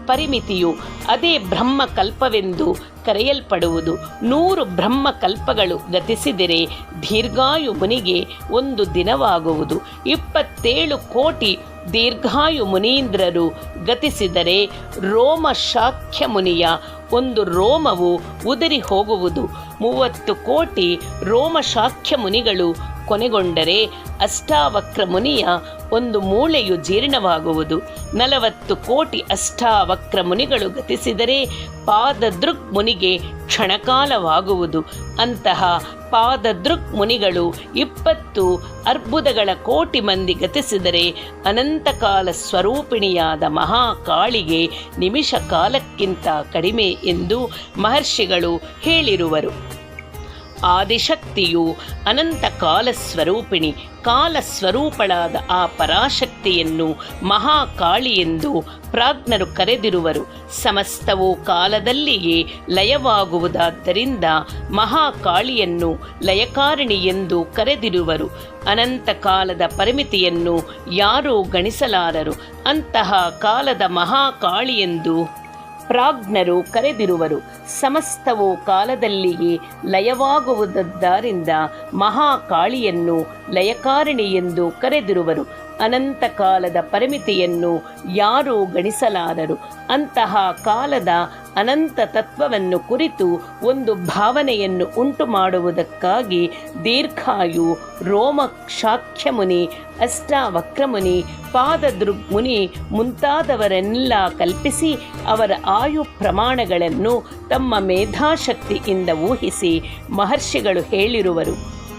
ಪರಿಮಿತಿಯು ಅದೇ ಬ್ರಹ್ಮಕಲ್ಪವೆಂದು ಕರೆಯಲ್ಪಡುವುದು. 100 ಬ್ರಹ್ಮಕಲ್ಪಗಳು ಗತಿಸಿದರೆ ದೀರ್ಘಾಯು ಮುನಿಗೆ ಒಂದು ದಿನವಾಗುವುದು. 27 ಕೋಟಿ ದೀರ್ಘಾಯು ಮುನೀಂದ್ರರು ಗತಿಸಿದರೆ ರೋಮಶಾಕ್ಯ ಮುನಿಯ ಒಂದು ರೋಮವು ಉದುರಿ ಹೋಗುವುದು. 30 ಕೋಟಿ ರೋಮಶಾಕ್ಯ ಮುನಿಗಳು ಕೊನೆಗೊಂಡರೆ ಅಷ್ಟಾವಕ್ರ ಮುನಿಯ ಒಂದು ಮೂಳೆಯು ಜೀರ್ಣವಾಗುವುದು. 40 ಕೋಟಿ ಅಷ್ಟಾವಕ್ರ ಮುನಿಗಳು ಗತಿಸಿದರೆ ಪಾದದೃಕ್ ಮುನಿಗೆ ಕ್ಷಣಕಾಲವಾಗುವುದು. ಅಂತಹ ಪಾದದೃಕ್ ಮುನಿಗಳು 20 ಅರ್ಬುದಗಳ ಕೋಟಿ ಮಂದಿ ಗತಿಸಿದರೆ ಅನಂತಕಾಲ ಸ್ವರೂಪಿಣಿಯಾದ ಮಹಾಕಾಳಿಗೆ ನಿಮಿಷ ಕಾಲಕ್ಕಿಂತ ಕಡಿಮೆ ಎಂದು ಮಹರ್ಷಿಗಳು ಹೇಳಿರುವರು. ಆದಿಶಕ್ತಿಯು ಅನಂತ ಕಾಲಸ್ವರೂಪಿಣಿ. ಕಾಲಸ್ವರೂಪಳಾದ ಆ ಪರಾಶಕ್ತಿಯನ್ನು ಮಹಾಕಾಳಿ ಎಂದು ಪ್ರಾಜ್ಞರು ಕರೆದಿರುವರು. ಸಮಸ್ತವು ಕಾಲದಲ್ಲಿಯೇ ಲಯವಾಗುವುದಾದ್ದರಿಂದ ಮಹಾಕಾಳಿಯನ್ನು ಲಯಕಾರಿಣಿ ಎಂದು ಕರೆದಿರುವರು. ಅನಂತ ಕಾಲದ ಪರಿಮಿತಿಯನ್ನು ಯಾರೂ ಗಣಿಸಲಾರರು. ಅಂತಹ ಕಾಲದ ಮಹಾಕಾಳಿಯೆಂದು ಪ್ರಾಜ್ಞರು ಕರೆದಿರುವರು. ಸಮಸ್ತವು ಕಾಲದಲ್ಲಿಯೇ ಲಯವಾಗುವುದರಿಂದ ಮಹಾಕಾಳಿಯನ್ನು ಲಯಕಾರಿಣಿ ಎಂದು ಕರೆದಿರುವರು. ಅನಂತ ಕಾಲದ ಪರಿಮಿತಿಯನ್ನು ಯಾರೂ ಗಣಿಸಲಾರರು. ಅಂತಹ ಕಾಲದ ಅನಂತ ತತ್ವವನ್ನು ಕುರಿತು ಒಂದು ಭಾವನೆಯನ್ನು ಉಂಟು ಮಾಡುವುದಕ್ಕಾಗಿ ದೀರ್ಘಾಯು, ರೋಮಶಾಕ್ಯ ಮುನಿ, ಅಷ್ಟಾವಕ್ರಮುನಿ, ಪಾದದೃಗ್ಮುನಿ ಮುಂತಾದವರೆಲ್ಲ ಕಲ್ಪಿಸಿ ಅವರ ಆಯು ಪ್ರಮಾಣಗಳನ್ನು ತಮ್ಮ ಮೇಧಾಶಕ್ತಿಯಿಂದ ಊಹಿಸಿ ಮಹರ್ಷಿಗಳು ಹೇಳಿರುವರು.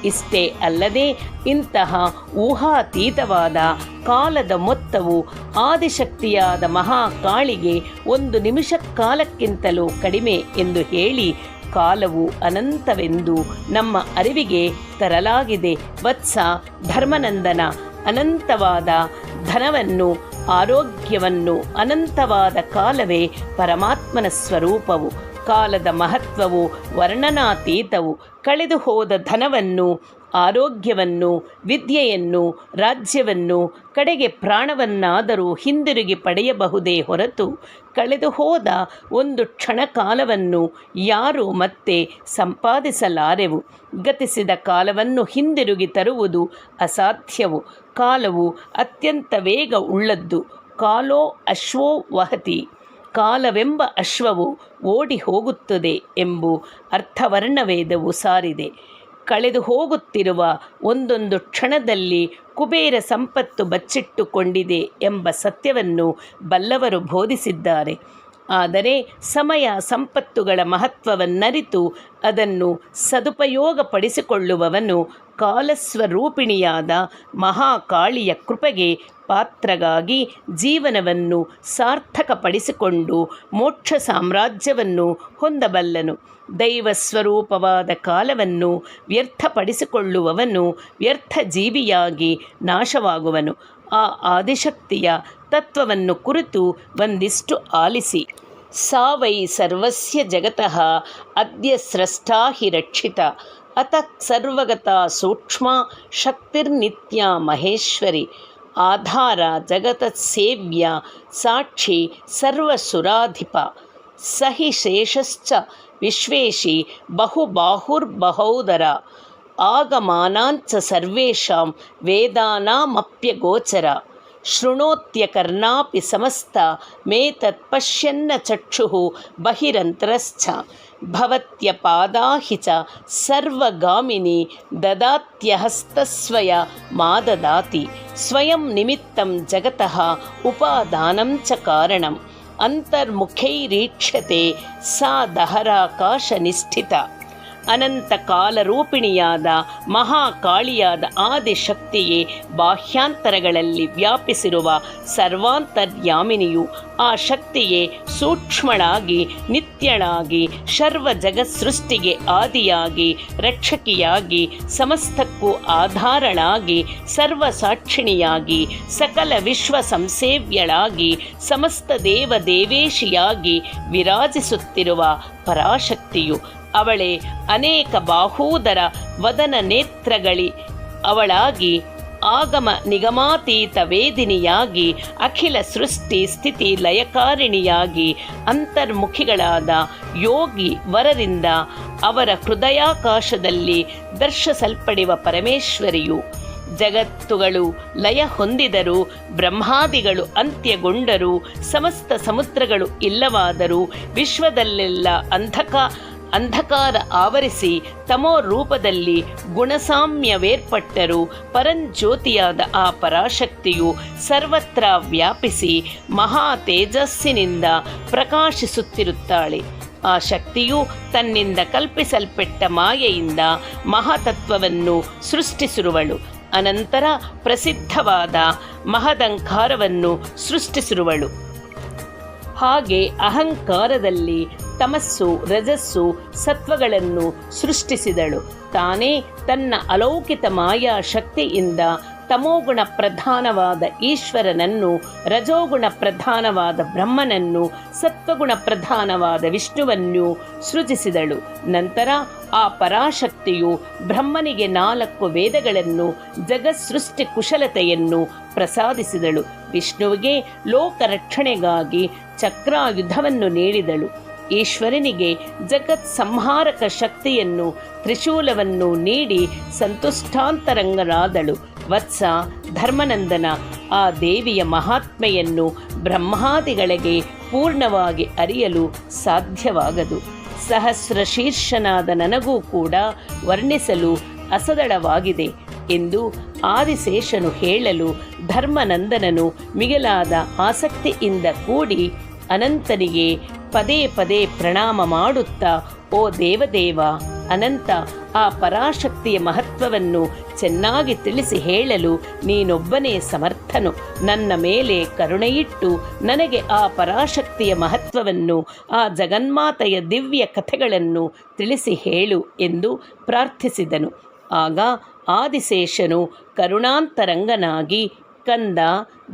ಇಷ್ಟೇ ಅಲ್ಲದೆ ಇಂತಹ ಊಹಾತೀತವಾದ ಕಾಲದ ಮೊತ್ತವು ಆದಿಶಕ್ತಿಯಾದ ಮಹಾಕಾಳಿಗೆ 1 ನಿಮಿಷ ಕಾಲಕ್ಕಿಂತಲೂ ಕಡಿಮೆ ಎಂದು ಹೇಳಿ ಕಾಲವು ಅನಂತವೆಂದು ನಮ್ಮ ಅರಿವಿಗೆ ತರಲಾಗಿದೆ. ವತ್ಸ ಧರ್ಮನಂದನ, ಅನಂತವಾದ ಧನವನ್ನು, ಆರೋಗ್ಯವನ್ನು, ಅನಂತವಾದ ಕಾಲವೇ ಪರಮಾತ್ಮನ ಸ್ವರೂಪವು. ಕಾಲದ ಮಹತ್ವವು ವರ್ಣನಾತೀತವು. ಕಳೆದು ಹೋದ ಧನವನ್ನು, ಆರೋಗ್ಯವನ್ನು, ವಿದ್ಯೆಯನ್ನು, ರಾಜ್ಯವನ್ನು, ಕಡೆಗೆ ಪ್ರಾಣವನ್ನಾದರೂ ಹಿಂದಿರುಗಿ ಪಡೆಯಬಹುದೇ ಹೊರತು ಕಳೆದು ಹೋದ ಒಂದು ಕ್ಷಣಕಾಲವನ್ನು ಯಾರೂ ಮತ್ತೆ ಸಂಪಾದಿಸಲಾರೆವು. ಗತಿಸಿದ ಕಾಲವನ್ನು ಹಿಂದಿರುಗಿ ತರುವುದು ಅಸಾಧ್ಯವು. ಕಾಲವು ಅತ್ಯಂತ ವೇಗ ಉಳ್ಳದ್ದು. ಕಾಲೋ ಅಶ್ವೋ ವಹತಿ. ಕಾಲವೆಂಬ ಅಶ್ವವು ಓಡಿ ಹೋಗುತ್ತದೆ ಎಂಬು ಅರ್ಥವರ್ಣವೇದವು ಸಾರಿದೆ. ಕಳೆದು ಹೋಗುತ್ತಿರುವ ಒಂದೊಂದು ಕ್ಷಣದಲ್ಲಿ ಕುಬೇರ ಸಂಪತ್ತು ಬಚ್ಚಿಟ್ಟುಕೊಂಡಿದೆ ಎಂಬ ಸತ್ಯವನ್ನು ಬಲ್ಲವರು ಬೋಧಿಸಿದ್ದಾರೆ. ಆದರೆ ಸಮಯ ಸಂಪತ್ತುಗಳ ಮಹತ್ವವನ್ನರಿತು ಅದನ್ನು ಸದುಪಯೋಗಪಡಿಸಿಕೊಳ್ಳುವವನು ಕಾಲಸ್ವರೂಪಿಣಿಯಾದ ಮಹಾಕಾಳಿಯ ಕೃಪೆಗೆ ಪಾತ್ರಗಾಗಿ ಜೀವನವನ್ನು ಸಾರ್ಥಕಪಡಿಸಿಕೊಂಡು ಮೋಕ್ಷ ಸಾಮ್ರಾಜ್ಯವನ್ನು ಹೊಂದಬಲ್ಲನು. ದೈವಸ್ವರೂಪವಾದ ಕಾಲವನ್ನು ವ್ಯರ್ಥಪಡಿಸಿಕೊಳ್ಳುವವನು ವ್ಯರ್ಥ ಜೀವಿಯಾಗಿ ನಾಶವಾಗುವನು. ಆ ಆದಿಶಕ್ತಿಯ ತತ್ವವನ್ನು ಕುರಿತು ಒಂದಿಷ್ಟು ಆಲಿಸಿ. ಸಾ ವೈ ಸರ್ವಸ್ಯ ಜಗತಃ ಅದ್ಯ ಸ್ರಷ್ಟಾ ಹಿ ರಕ್ಷಿತ ಅತಃ ಸರ್ವಗತಾ ಸೂಕ್ಷ್ಮ ಶಕ್ತಿರ್ನಿತ್ಯ ಮಹೇಶ್ವರಿ. ಆಧಾರ ಜಗತತ್ಸೇವ್ಯ ಸಾಕ್ಷಿ ಸರ್ವಸುರಾಧಿಪ. ಸಹಿ ಶೇಷಶ್ಚ ವಿಶ್ವೇಶಿ ಬಹುಬಾಹುರ್ಬಹೌದರ. ಆಗಮಾನಾಂಚ ಸರ್ವೇಷಾಂ ವೇದಾನಾಮಪ್ಯಗೋಚರ. ಶೃಣೋತ್ಯಕರ್ಣಾಪಿ ಸಮಸ್ತ ಮೇತತ್ ಪಶ್ಯನ್ನ ಚಕ್ಷುಃ ಬಹಿರಂತರಶ್ಚ. ಭವತ್ಯಪಾದಾಹಿ ಚ ಸರ್ವಗಾಮಿನಿ ದದಾತ್ಯಹಸ್ತಸ್ವಯ ಮಾದದಾತಿ ಸ್ವಯಂ ನಿಮಿತ್ತಂ ಜಗತಃ ಉಪಾದಾನಂ ಚ ಕಾರಣಂ ಅಂತರ್ಮುಖೈರೀಕ್ಷ್ಯತೆ ಸಾ ದಹರಾಕಾಶನಿಷ್ಠಿತ. ಅನಂತ ಕಾಲರೂಪಿಣಿಯಾದ ಮಹಾಕಾಳಿಯಾದ ಆದಿಶಕ್ತಿಯೇ ಬಾಹ್ಯಾಂತರಗಳಲ್ಲಿ ವ್ಯಾಪಿಸಿರುವ ಸರ್ವಾಂತರ್ಯಾಮಿನಿಯು. ಆ ಶಕ್ತಿಯೇ ಸೂಕ್ಷ್ಮಳಾಗಿ ನಿತ್ಯಳಾಗಿ ಸರ್ವ ಜಗತ್ಸೃಷ್ಟಿಗೆ ಆದಿಯಾಗಿ ರಕ್ಷಕಿಯಾಗಿ ಸಮಸ್ತಕ್ಕೂ ಆಧಾರಳಾಗಿ ಸರ್ವಸಾಕ್ಷಿಣಿಯಾಗಿ ಸಕಲ ವಿಶ್ವ ಸಂಸೇವ್ಯಳಾಗಿ ಸಮಸ್ತ ದೇವ ದೇವೇಶಿಯಾಗಿ ವಿರಾಜಿಸುತ್ತಿರುವ ಪರಾಶಕ್ತಿಯು. ಅವಳೇ ಅನೇಕ ಬಾಹೂದರ ವದನ ನೇತ್ರಗಳಿ ಅವಳಾಗಿ ಆಗಮ ನಿಗಮಾತೀತ ವೇದಿನಿಯಾಗಿ ಅಖಿಲ ಸೃಷ್ಟಿ ಸ್ಥಿತಿ ಲಯಕಾರಿಣಿಯಾಗಿ ಅಂತರ್ಮುಖಿಗಳಾದ ಯೋಗಿ ವರರಿಂದ ಅವರ ಹೃದಯಾಕಾಶದಲ್ಲಿ ದರ್ಶಿಸಲ್ಪಡುವ ಪರಮೇಶ್ವರಿಯು. ಜಗತ್ತುಗಳು ಲಯ ಹೊಂದಿದರು, ಬ್ರಹ್ಮಾದಿಗಳು ಅಂತ್ಯಗೊಂಡರು, ಸಮಸ್ತ ಸಮುದ್ರಗಳು ಇಲ್ಲವಾದರೂ, ವಿಶ್ವದಲ್ಲೆಲ್ಲ ಅಂಧಕಾರ ಆವರಿಸಿ ತಮೋ ರೂಪದಲ್ಲಿ ಗುಣಸಾಮ್ಯವೇರ್ಪಟ್ಟರು. ಪರಂಜ್ಯೋತಿಯಾದ ಆ ಪರಾಶಕ್ತಿಯು ಸರ್ವತ್ರ ವ್ಯಾಪಿಸಿ ಮಹಾ ತೇಜಸ್ಸಿನಿಂದ ಪ್ರಕಾಶಿಸುತ್ತಿರುತ್ತಾಳೆ. ಆ ಶಕ್ತಿಯು ತನ್ನಿಂದ ಕಲ್ಪಿಸಲ್ಪಟ್ಟ ಮಾಯೆಯಿಂದ ಮಹಾತತ್ವವನ್ನು ಸೃಷ್ಟಿಸಿರುವಳು. ಅನಂತರ ಪ್ರಸಿದ್ಧವಾದ ಮಹದಂಕಾರವನ್ನು ಸೃಷ್ಟಿಸಿರುವಳು. ಹಾಗೆ ಅಹಂಕಾರದಲ್ಲಿ ತಮಸ್ಸು ರಜಸ್ಸು ಸತ್ವಗಳನ್ನು ಸೃಷ್ಟಿಸಿದಳು. ತಾನೇ ತನ್ನ ಅಲೌಕಿಕ ಮಾಯಾ ಶಕ್ತಿಯಿಂದ ತಮೋಗುಣ ಪ್ರಧಾನವಾದ ಈಶ್ವರನನ್ನು, ರಜೋಗುಣ ಪ್ರಧಾನವಾದ ಬ್ರಹ್ಮನನ್ನು, ಸತ್ವಗುಣ ಪ್ರಧಾನವಾದ ವಿಷ್ಣುವನ್ನು ಸೃಜಿಸಿದಳು. ನಂತರ ಆ ಪರಾಶಕ್ತಿಯು ಬ್ರಹ್ಮನಿಗೆ 4 ವೇದಗಳನ್ನು, ಜಗತ್ಸೃಷ್ಟಿ ಕುಶಲತೆಯನ್ನು ಪ್ರಸಾದಿಸಿದಳು. ವಿಷ್ಣುವಿಗೆ ಲೋಕರಕ್ಷಣೆಗಾಗಿ ಚಕ್ರಾಯುಧವನ್ನು ನೀಡಿದಳು. ಈಶ್ವರನಿಗೆ ಜಗತ್ ಸಂಹಾರಕ ಶಕ್ತಿಯನ್ನು, ತ್ರಿಶೂಲವನ್ನು ನೀಡಿ ಸಂತುಷ್ಟಾಂತರಂಗನಾದಳು. ವತ್ಸ ಧರ್ಮನಂದನ, ಆ ದೇವಿಯ ಮಹಾತ್ಮೆಯನ್ನು ಬ್ರಹ್ಮಾದಿಗಳಿಗೆ ಪೂರ್ಣವಾಗಿ ಅರಿಯಲು ಸಾಧ್ಯವಾಗದು. ಸಹಸ್ರ ಶೀರ್ಷನಾದ ನನಗೂ ಕೂಡ ವರ್ಣಿಸಲು ಅಸದಳವಾಗಿದೆ ಎಂದು ಆದಿಶೇಷನು ಹೇಳಲು ಧರ್ಮನಂದನನು ಮಿಗಿಲಾದ ಆಸಕ್ತಿಯಿಂದ ಕೂಡಿ ಅನಂತನಿಗೆ ಪದೇ ಪದೇ ಪ್ರಣಾಮ ಮಾಡುತ್ತಾ, ಓ ದೇವದೇವ ಅನಂತ, ಆ ಪರಾಶಕ್ತಿಯ ಮಹತ್ವವನ್ನು ಚೆನ್ನಾಗಿ ತಿಳಿಸಿ ಹೇಳಲು ನೀನೊಬ್ಬನೇ ಸಮರ್ಥನು. ನನ್ನ ಮೇಲೆ ಕರುಣೆಯಿಟ್ಟು ನನಗೆ ಆ ಪರಾಶಕ್ತಿಯ ಮಹತ್ವವನ್ನು, ಆ ಜಗನ್ಮಾತೆಯ ದಿವ್ಯ ಕಥೆಗಳನ್ನು ತಿಳಿಸಿ ಹೇಳು ಎಂದು ಪ್ರಾರ್ಥಿಸಿದನು. ಆಗ ಆದಿಶೇಷನು ಕರುಣಾಂತರಂಗನಾಗಿ, ಕಂದ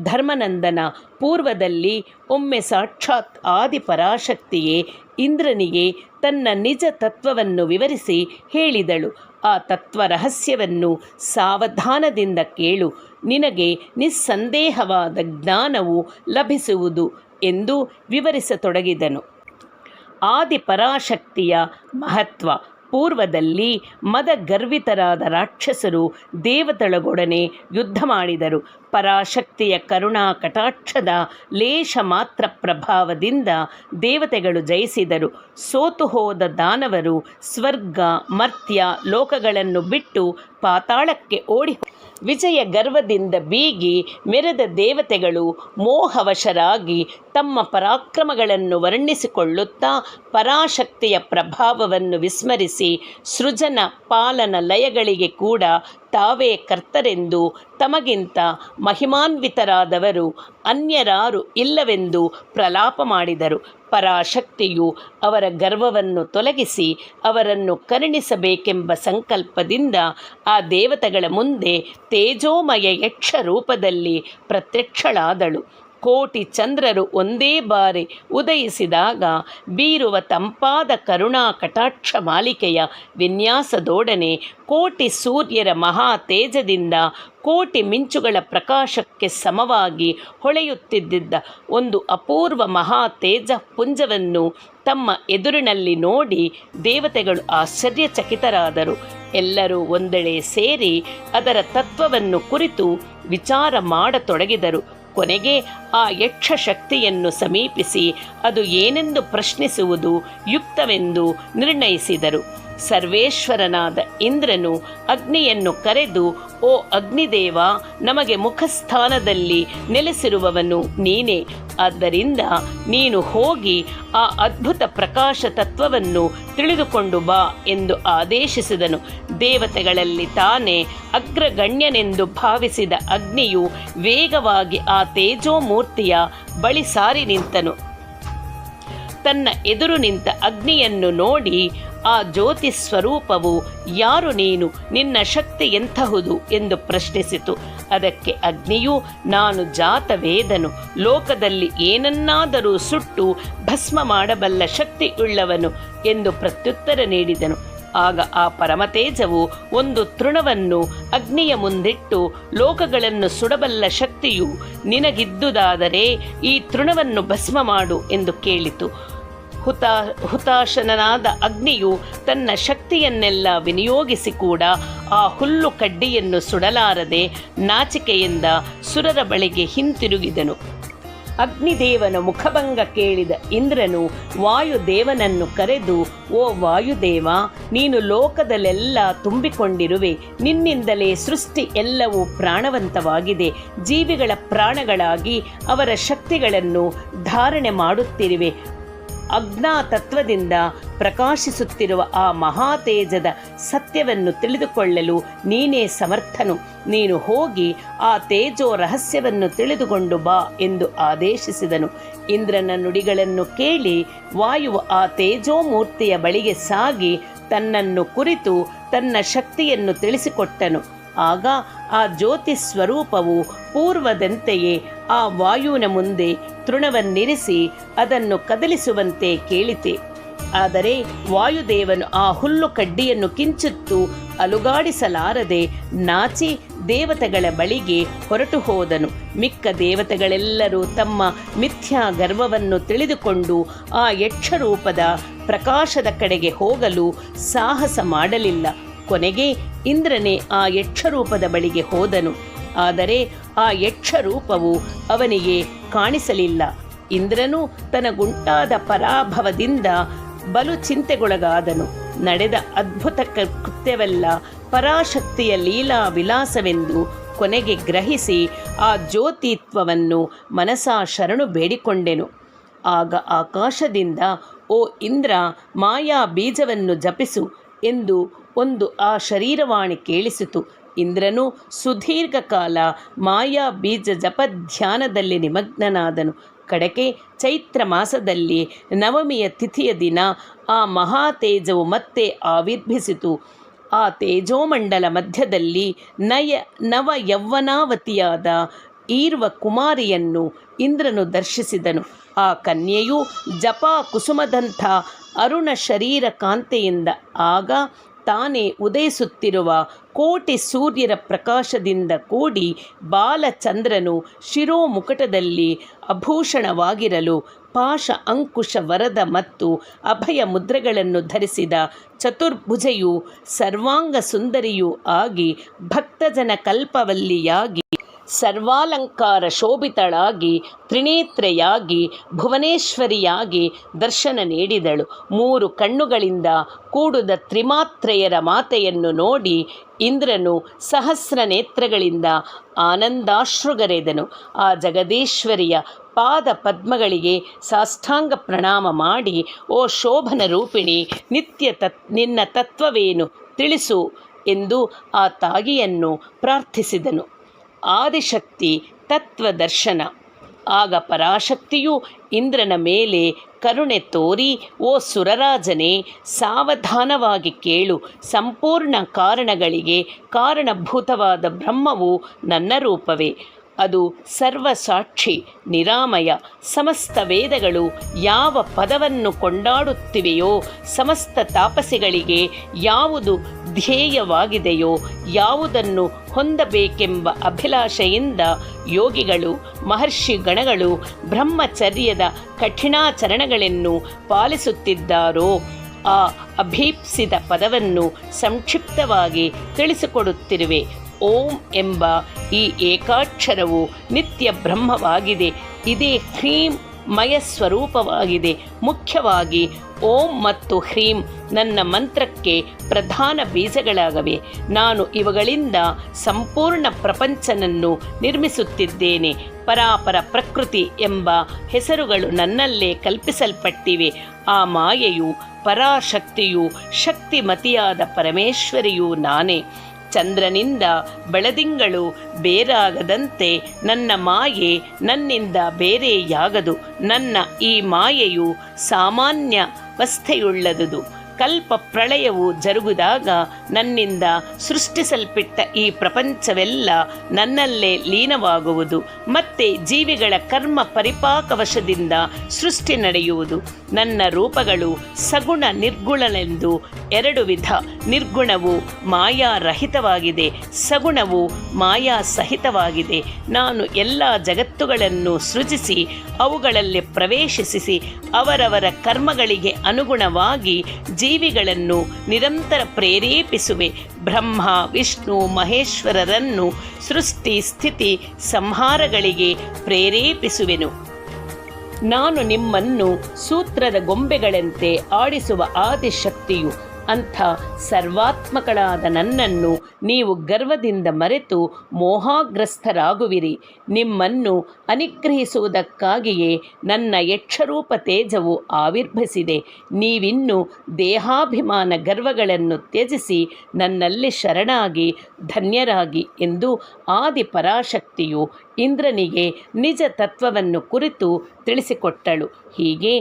ಧರ್ಮನಂದನ, ಪೂರ್ವದಲ್ಲಿ ಒಮ್ಮೆ ಸಾಕ್ಷಾತ್ ಆದಿಪರಾಶಕ್ತಿಯೇ ಇಂದ್ರನಿಗೆ ತನ್ನ ನಿಜ ತತ್ವವನ್ನು ವಿವರಿಸಿ ಹೇಳಿದಳು. ಆ ತತ್ವ ರಹಸ್ಯವನ್ನು ಸಾವಧಾನದಿಂದ ಕೇಳು, ನಿನಗೆ ನಿಸ್ಸಂದೇಹವಾದ ಜ್ಞಾನವು ಲಭಿಸುವುದು ಎಂದು ವಿವರಿಸತೊಡಗಿದನು. ಆದಿಪರಾಶಕ್ತಿಯ ಮಹತ್ವ. ಪೂರ್ವದಲ್ಲಿ ಮದಗರ್ವಿತರಾದ ರಾಕ್ಷಸರು ದೇವತೆಗಳೊಡನೆ ಯುದ್ಧ ಮಾಡಿದರು. ಪರಾಶಕ್ತಿಯ ಕರುಣಾ ಕಟಾಕ್ಷದ ಲೇಷ ಮಾತ್ರ ಪ್ರಭಾವದಿಂದ ದೇವತೆಗಳು ಜಯಿಸಿದರು. ಸೋತು ಹೋದ ದಾನವರು ಸ್ವರ್ಗ ಮರ್ತ್ಯ ಲೋಕಗಳನ್ನು ಬಿಟ್ಟು ಪಾತಾಳಕ್ಕೆ ಓಡಿ ವಿಜಯ ಗರ್ವದಿಂದ ಬೀಗಿ ಮೆರೆದ ದೇವತೆಗಳು ಮೋಹವಶರಾಗಿ ತಮ್ಮ ಪರಾಕ್ರಮಗಳನ್ನು ವರ್ಣಿಸಿಕೊಳ್ಳುತ್ತಾ ಪರಾಶಕ್ತಿಯ ಪ್ರಭಾವವನ್ನು ವಿಸ್ಮರಿಸಿ ಸೃಜನ ಪಾಲನ ಲಯಗಳಿಗೆ ಕೂಡ ತಾವೇ ಕರ್ತರೆಂದು, ತಮಗಿಂತ ಮಹಿಮಾನ್ವಿತರಾದವರು ಅನ್ಯರಾರು ಇಲ್ಲವೆಂದು ಪ್ರಲಾಪ ಮಾಡಿದರು. ಪರಾಶಕ್ತಿಯು ಅವರ ಗರ್ವವನ್ನು ತೊಲಗಿಸಿ ಅವರನ್ನು ಕರುಣಿಸಬೇಕೆಂಬ ಸಂಕಲ್ಪದಿಂದ ಆ ದೇವತೆಗಳ ಮುಂದೆ ತೇಜೋಮಯ ಯಕ್ಷ ರೂಪದಲ್ಲಿ ಪ್ರತ್ಯಕ್ಷಳಾದಳು. ಕೋಟಿ ಚಂದ್ರರು ಒಂದೇ ಬಾರಿ ಉದಯಿಸಿದಾಗ ಬೀರುವ ತಂಪಾದ ಕರುಣಾ ಕಟಾಕ್ಷ ಮಾಲಿಕೆಯ ವಿನ್ಯಾಸದೊಡನೆ ಕೋಟಿ ಸೂರ್ಯರ ಮಹಾ ತೇಜದಿಂದ ಕೋಟಿ ಮಿಂಚುಗಳ ಪ್ರಕಾಶಕ್ಕೆ ಸಮವಾಗಿ ಹೊಳೆಯುತ್ತಿದ್ದ ಒಂದು ಅಪೂರ್ವ ಮಹಾ ತೇಜ ಪುಂಜವನ್ನು ತಮ್ಮ ಎದುರಿನಲ್ಲಿ ನೋಡಿ ದೇವತೆಗಳು ಆಶ್ಚರ್ಯಚಕಿತರಾದರು. ಎಲ್ಲರೂ ಒಂದೆಡೆ ಸೇರಿ ಅದರ ತತ್ವವನ್ನು ಕುರಿತು ವಿಚಾರ ಮಾಡತೊಡಗಿದರು. ಕೊನೆಗೆ ಆ ಯಕ್ಷ ಶಕ್ತಿಯನ್ನು ಸಮೀಪಿಸಿ ಅದು ಏನೆಂದು ಪ್ರಶ್ನಿಸುವುದು ಯುಕ್ತವೆಂದು ನಿರ್ಣಯಿಸಿದರು. ಸರ್ವೇಶ್ವರನಾದ ಇಂದ್ರನು ಅಗ್ನಿಯನ್ನು ಕರೆದು, ಓ ಅಗ್ನಿದೇವ, ನಮಗೆ ಮುಖಸ್ಥಾನದಲ್ಲಿ ನೆಲೆಸಿರುವವನು ನೀನೇ. ಆದ್ದರಿಂದ ನೀನು ಹೋಗಿ ಆ ಅದ್ಭುತ ಪ್ರಕಾಶ ತತ್ವವನ್ನು ತಿಳಿದುಕೊಂಡು ಬಾ ಎಂದು ಆದೇಶಿಸಿದನು. ದೇವತೆಗಳಲ್ಲಿ ತಾನೇ ಅಗ್ರಗಣ್ಯನೆಂದು ಭಾವಿಸಿದ ಅಗ್ನಿಯು ವೇಗವಾಗಿ ಆ ತೇಜೋಮೂರ್ತಿಯ ಬಳಿ ಸಾರಿ ನಿಂತನು. ತನ್ನ ಎದುರು ನಿಂತ ಅಗ್ನಿಯನ್ನು ನೋಡಿ ಆ ಜ್ಯೋತಿ ಸ್ವರೂಪವು, ಯಾರು ನೀನು, ನಿನ್ನ ಶಕ್ತಿ ಎಂತಹುದು ಎಂದು ಪ್ರಶ್ನಿಸಿತು. ಅದಕ್ಕೆ ಅಗ್ನಿಯು, ನಾನು ಜಾತವೇದನು, ಲೋಕದಲ್ಲಿ ಏನನ್ನಾದರೂ ಸುಟ್ಟು ಭಸ್ಮ ಮಾಡಬಲ್ಲ ಶಕ್ತಿಯುಳ್ಳವನು ಎಂದು ಪ್ರತ್ಯುತ್ತರ ನೀಡಿದನು. ಆಗ ಆ ಪರಮತೇಜವು ಒಂದು ತೃಣವನ್ನು ಅಗ್ನಿಯ ಮುಂದಿಟ್ಟು, ಲೋಕಗಳನ್ನು ಸುಡಬಲ್ಲ ಶಕ್ತಿಯು ನಿನಗಿದ್ದುದಾದರೆ ಈ ತೃಣವನ್ನು ಭಸ್ಮ ಮಾಡು ಎಂದು ಕೇಳಿತು. ಹುತಾಶನಾದ ಅಗ್ನಿಯು ತನ್ನ ಶಕ್ತಿಯನ್ನೆಲ್ಲ ವಿನಿಯೋಗಿಸಿ ಕೂಡ ಆ ಹುಲ್ಲು ಕಡ್ಡಿಯನ್ನು ಸುಡಲಾರದೆ ನಾಚಿಕೆಯಿಂದ ಸುರರ ಬಳಿಗೆ ಹಿಂತಿರುಗಿದನು. ಅಗ್ನಿದೇವನ ಮುಖಭಂಗ ಕೇಳಿದ ಇಂದ್ರನು ವಾಯುದೇವನನ್ನು ಕರೆದು, ಓ ವಾಯುದೇವ, ನೀನು ಲೋಕದಲ್ಲೆಲ್ಲ ತುಂಬಿಕೊಂಡಿರುವೆ. ನಿನ್ನಿಂದಲೇ ಸೃಷ್ಟಿ ಎಲ್ಲವೂ ಪ್ರಾಣವಂತವಾಗಿದೆ. ಜೀವಿಗಳ ಪ್ರಾಣಗಳಾಗಿ ಅವರ ಶಕ್ತಿಗಳನ್ನು ಧಾರಣೆ ಮಾಡುತ್ತಿರುವೆ. ಅಜ್ಞಾತತ್ವದಿಂದ ಪ್ರಕಾಶಿಸುತ್ತಿರುವ ಆ ಮಹಾತೇಜದ ಸತ್ಯವನ್ನು ತಿಳಿದುಕೊಳ್ಳಲು ನೀನೇ ಸಮರ್ಥನು. ನೀನು ಹೋಗಿ ಆ ತೇಜೋ ರಹಸ್ಯವನ್ನು ತಿಳಿದುಕೊಂಡು ಬಾ ಎಂದು ಆದೇಶಿಸಿದನು. ಇಂದ್ರನ ನುಡಿಗಳನ್ನು ಕೇಳಿ ವಾಯುವು ಆ ತೇಜೋಮೂರ್ತಿಯ ಬಳಿಗೆ ಸಾಗಿ ತನ್ನನ್ನು ಕುರಿತು ತನ್ನ ಶಕ್ತಿಯನ್ನು ತಿಳಿಸಿಕೊಟ್ಟನು. ಆಗ ಆ ಜ್ಯೋತಿ ಸ್ವರೂಪವು ಪೂರ್ವದಂತೆಯೇ ಆ ವಾಯುವಿನ ಮುಂದೆ ತೃಣವನ್ನಿರಿಸಿ ಅದನ್ನು ಕದಲಿಸುವಂತೆ ಕೇಳಿತೆ. ಆದರೆ ವಾಯುದೇವನು ಆ ಹುಲ್ಲು ಕಡ್ಡಿಯನ್ನು ಕಿಂಚಿತ್ತೂ ಅಲುಗಾಡಿಸಲಾರದೆ ನಾಚಿ ದೇವತೆಗಳ ಬಳಿಗೆ ಹೊರಟು ಹೋದನು. ಮಿಕ್ಕ ದೇವತೆಗಳೆಲ್ಲರೂ ತಮ್ಮ ಮಿಥ್ಯಾ ಗರ್ವವನ್ನು ತಿಳಿದುಕೊಂಡು ಆ ಯಕ್ಷರೂಪದ ಪ್ರಕಾಶದ ಕಡೆಗೆ ಹೋಗಲು ಸಾಹಸ ಮಾಡಲಿಲ್ಲ. ಕೊನೆಗೆ ಇಂದ್ರನೇ ಆ ಯಕ್ಷರೂಪದ ಬಳಿಗೆ ಹೋದನು. ಆದರೆ ಆ ಯಕ್ಷರೂಪವು ಅವನಿಗೆ ಕಾಣಿಸಲಿಲ್ಲ. ಇಂದ್ರನು ತನಗುಂಟಾದ ಪರಾಭವದಿಂದ ಬಲು ಚಿಂತೆಗೊಳಗಾದನು. ನಡೆದ ಅದ್ಭುತ ಕೃತ್ಯವೆಲ್ಲ ಪರಾಶಕ್ತಿಯ ಲೀಲಾ ವಿಲಾಸವೆಂದು ಕೊನೆಗೆ ಗ್ರಹಿಸಿ ಆ ಜ್ಯೋತಿತ್ವವನ್ನು ಮನಸಾ ಶರಣು ಬೇಡಿಕೊಂಡೆನು. ಆಗ ಆಕಾಶದಿಂದ, ಓ ಇಂದ್ರ, ಮಾಯಾ ಬೀಜವನ್ನು ಜಪಿಸು ಎಂದು ಒಂದು ಆ ಶರೀರವಾಣಿ ಕೇಳಿಸಿತು. ಇಂದ್ರನು ಸುದೀರ್ಘ ಕಾಲ ಮಾಯಾ ಬೀಜ ಜಪಧ್ಯಾನದಲ್ಲಿ ನಿಮಗ್ನನಾದನು. ಕಡೆಗೆ ಚೈತ್ರ ಮಾಸದಲ್ಲಿ ನವಮಿಯ ತಿಥಿಯ ದಿನ ಆ ಮಹಾತೇಜವು ಮತ್ತೆ ಆವಿರ್ಭಿಸಿತು. ಆ ತೇಜೋಮಂಡಲ ಮಧ್ಯದಲ್ಲಿ ನವ ಯೌವನಾವತಿಯಾದ ಈರ್ವ ಕುಮಾರಿಯನ್ನು ಇಂದ್ರನು ದರ್ಶಿಸಿದನು. ಆ ಕನ್ಯೆಯು ಜಪಾ ಕುಸುಮದಂಥ ಅರುಣ ಶರೀರ ಕಾಂತೆಯಿಂದ ಆಗ ತಾನೇ ಉದಯಿಸುತ್ತಿರುವ ಕೋಟಿ ಸೂರ್ಯರ ಪ್ರಕಾಶದಿಂದ ಕೂಡಿ ಬಾಲಚಂದ್ರನು ಶಿರೋಮುಕಟದಲ್ಲಿ ಅಭೂಷಣವಾಗಿರಲು ಪಾಶ ಅಂಕುಶ ವರದ ಮತ್ತು ಅಭಯ ಮುದ್ರೆಗಳನ್ನು ಧರಿಸಿದ ಚತುರ್ಭುಜೆಯು ಸರ್ವಾಂಗ ಸುಂದರಿಯೂ ಆಗಿ ಭಕ್ತಜನ ಕಲ್ಪವಲ್ಲಿಯಾಗಿ ಸರ್ವಾಲಂಕಾರ ಶೋಭಿತಳಾಗಿ ತ್ರಿನೇತ್ರೆಯಾಗಿ ಭುವನೇಶ್ವರಿಯಾಗಿ ದರ್ಶನ ನೀಡಿದಳು. 3 ಕಣ್ಣುಗಳಿಂದ ಕೂಡಿದ ತ್ರಿಮಾತ್ರೆಯರ ಮಾತೆಯನ್ನು ನೋಡಿ ಇಂದ್ರನು ಸಹಸ್ರ ನೇತ್ರಗಳಿಂದ ಆನಂದಾಶ್ರುಗರೆದನು. ಆ ಜಗದೀಶ್ವರಿಯ ಪಾದ ಪದ್ಮಗಳಿಗೆ ಸಾಷ್ಟಾಂಗ ಪ್ರಣಾಮ ಮಾಡಿ, ಓ ಶೋಭನ ರೂಪಿಣಿ, ನಿನ್ನ ತತ್ವವೇನು ತಿಳಿಸು ಎಂದು ಆ ತಾಯಿಯನ್ನು ಪ್ರಾರ್ಥಿಸಿದನು. ಆದಿಶಕ್ತಿ ತತ್ವದರ್ಶನ. ಆಗ ಪರಾಶಕ್ತಿಯು ಇಂದ್ರನ ಮೇಲೆ ಕರುಣೆ ತೋರಿ, ಓ ಸುರರಾಜನೇ, ಸಾವಧಾನವಾಗಿ ಕೇಳು. ಸಂಪೂರ್ಣ ಕಾರಣಗಳಿಗೆ ಕಾರಣಭೂತವಾದ ಬ್ರಹ್ಮವು ನನ್ನ ರೂಪವೇ. ಅದು ಸರ್ವಸಾಕ್ಷಿ, ನಿರಾಮಯ. ಸಮಸ್ತ ವೇದಗಳು ಯಾವ ಪದವನ್ನು ಕೊಂಡಾಡುತ್ತಿವೆಯೋ, ಸಮಸ್ತ ತಾಪಸಿಗಳಿಗೆ ಯಾವುದು ಧ್ಯೇಯವಾಗಿದೆಯೋ, ಯಾವುದನ್ನು ಹೊಂದಬೇಕೆಂಬ ಅಭಿಲಾಷೆಯಿಂದ ಯೋಗಿಗಳು ಮಹರ್ಷಿ ಗಣಗಳು ಬ್ರಹ್ಮಚರ್ಯದ ಕಠಿಣಾಚರಣೆಗಳನ್ನು ಪಾಲಿಸುತ್ತಿದ್ದಾರೋ ಆ ಅಭೀಪ್ಸಿದ ಪದವನ್ನು ಸಂಕ್ಷಿಪ್ತವಾಗಿ ತಿಳಿಸಿಕೊಡುತ್ತಿರುವೆ. ಓ ಓಂ ಎಂಬ ಈ ಏಕಾಕ್ಷರವು ನಿತ್ಯ ಬ್ರಹ್ಮವಾಗಿದೆ. ಇದೇ ಹ್ರೀಂ ಮಯ ಸ್ವರೂಪವಾಗಿದೆ. ಮುಖ್ಯವಾಗಿ ಓಂ ಮತ್ತು ಹ್ರೀಂ ನನ್ನ ಮಂತ್ರಕ್ಕೆ ಪ್ರಧಾನ ಬೀಜಗಳಾಗವೆ. ನಾನು ಇವುಗಳಿಂದ ಸಂಪೂರ್ಣ ಪ್ರಪಂಚನನ್ನು ನಿರ್ಮಿಸುತ್ತಿದ್ದೇನೆ. ಪರಾಪರ ಪ್ರಕೃತಿ ಎಂಬ ಹೆಸರುಗಳು ನನ್ನಲ್ಲೇ ಕಲ್ಪಿಸಲ್ಪಟ್ಟಿವೆ. ಆ ಮಾಯೆಯು, ಪರಾಶಕ್ತಿಯು, ಶಕ್ತಿಮತಿಯಾದ ಪರಮೇಶ್ವರಿಯೂ ನಾನೇ. ಚಂದ್ರನಿಂದ ಬೆಳದಿಂಗಳು ಬೇರಾಗದಂತೆ ನನ್ನ ಮಾಯೆ ನನ್ನಿಂದ ಬೇರೆಯಾಗದು. ನನ್ನ ಈ ಮಾಯೆಯು ಸಾಮಾನ್ಯವಸ್ಥೆಯುಳ್ಳದುದು. ಕಲ್ಪ ಪ್ರಳಯವು ಜರುಗಿದಾಗ ನನ್ನಿಂದ ಸೃಷ್ಟಿಸಲ್ಪಟ್ಟ ಈ ಪ್ರಪಂಚವೆಲ್ಲ ನನ್ನಲ್ಲೇ ಲೀನವಾಗುವುದು. ಮತ್ತೆ ಜೀವಿಗಳ ಕರ್ಮ ಪರಿಪಾಕವಶದಿಂದ ಸೃಷ್ಟಿ ನಡೆಯುವುದು. ನನ್ನ ರೂಪಗಳು ಸಗುಣ ನಿರ್ಗುಣನೆಂದು ಎರಡು ವಿಧ. ನಿರ್ಗುಣವು ಮಾಯಾರಹಿತವಾಗಿದೆ, ಸಗುಣವು ಮಾಯಾ ಸಹಿತವಾಗಿದೆ. ನಾನು ಎಲ್ಲ ಜಗತ್ತುಗಳನ್ನು ಸೃಜಿಸಿ ಅವುಗಳಲ್ಲಿ ಪ್ರವೇಶಿಸಿ ಅವರವರ ಕರ್ಮಗಳಿಗೆ ಅನುಗುಣವಾಗಿ ಜೀವಿಗಳನ್ನು ನಿರಂತರ ಪ್ರೇರೇಪಿಸುವೆ. ಬ್ರಹ್ಮ, ವಿಷ್ಣು, ಮಹೇಶ್ವರರನ್ನು ಸೃಷ್ಟಿ, ಸ್ಥಿತಿ, ಸಂಹಾರಗಳಿಗೆ ಪ್ರೇರೇಪಿಸುವೆನು. ನಾನು ನಿಮ್ಮನ್ನು ಸೂತ್ರದ ಗೊಂಬೆಗಳಂತೆ ಆಡಿಸುವ ಆದಿಶಕ್ತಿಯು. ಅಂಥ ಸರ್ವಾತ್ಮಕಳಾದ ನನ್ನನ್ನು ನೀವು ಗರ್ವದಿಂದ ಮರೆತು ಮೋಹಾಗ್ರಸ್ತರಾಗುವಿರಿ. ನಿಮ್ಮನ್ನು ಅನುಗ್ರಹಿಸುವುದಕ್ಕಾಗಿಯೇ ನನ್ನ ಯಕ್ಷರೂಪ ತೇಜವು ಆವಿರ್ಭವಿಸಿದೆ. ನೀವಿನ್ನು ದೇಹಾಭಿಮಾನ ಗರ್ವಗಳನ್ನು ತ್ಯಜಿಸಿ ನನ್ನಲ್ಲಿ ಶರಣಾಗಿ ಧನ್ಯರಾಗಿ ಎಂದು ಆದಿಪರಾಶಕ್ತಿಯು ಇಂದ್ರನಿಗೆ ನಿಜ ತತ್ವವನ್ನು ಕುರಿತು ತಿಳಿಸಿಕೊಟ್ಟಳು. ಹೀಗೆ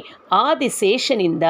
ಆದಿಶೇಷನಿಂದ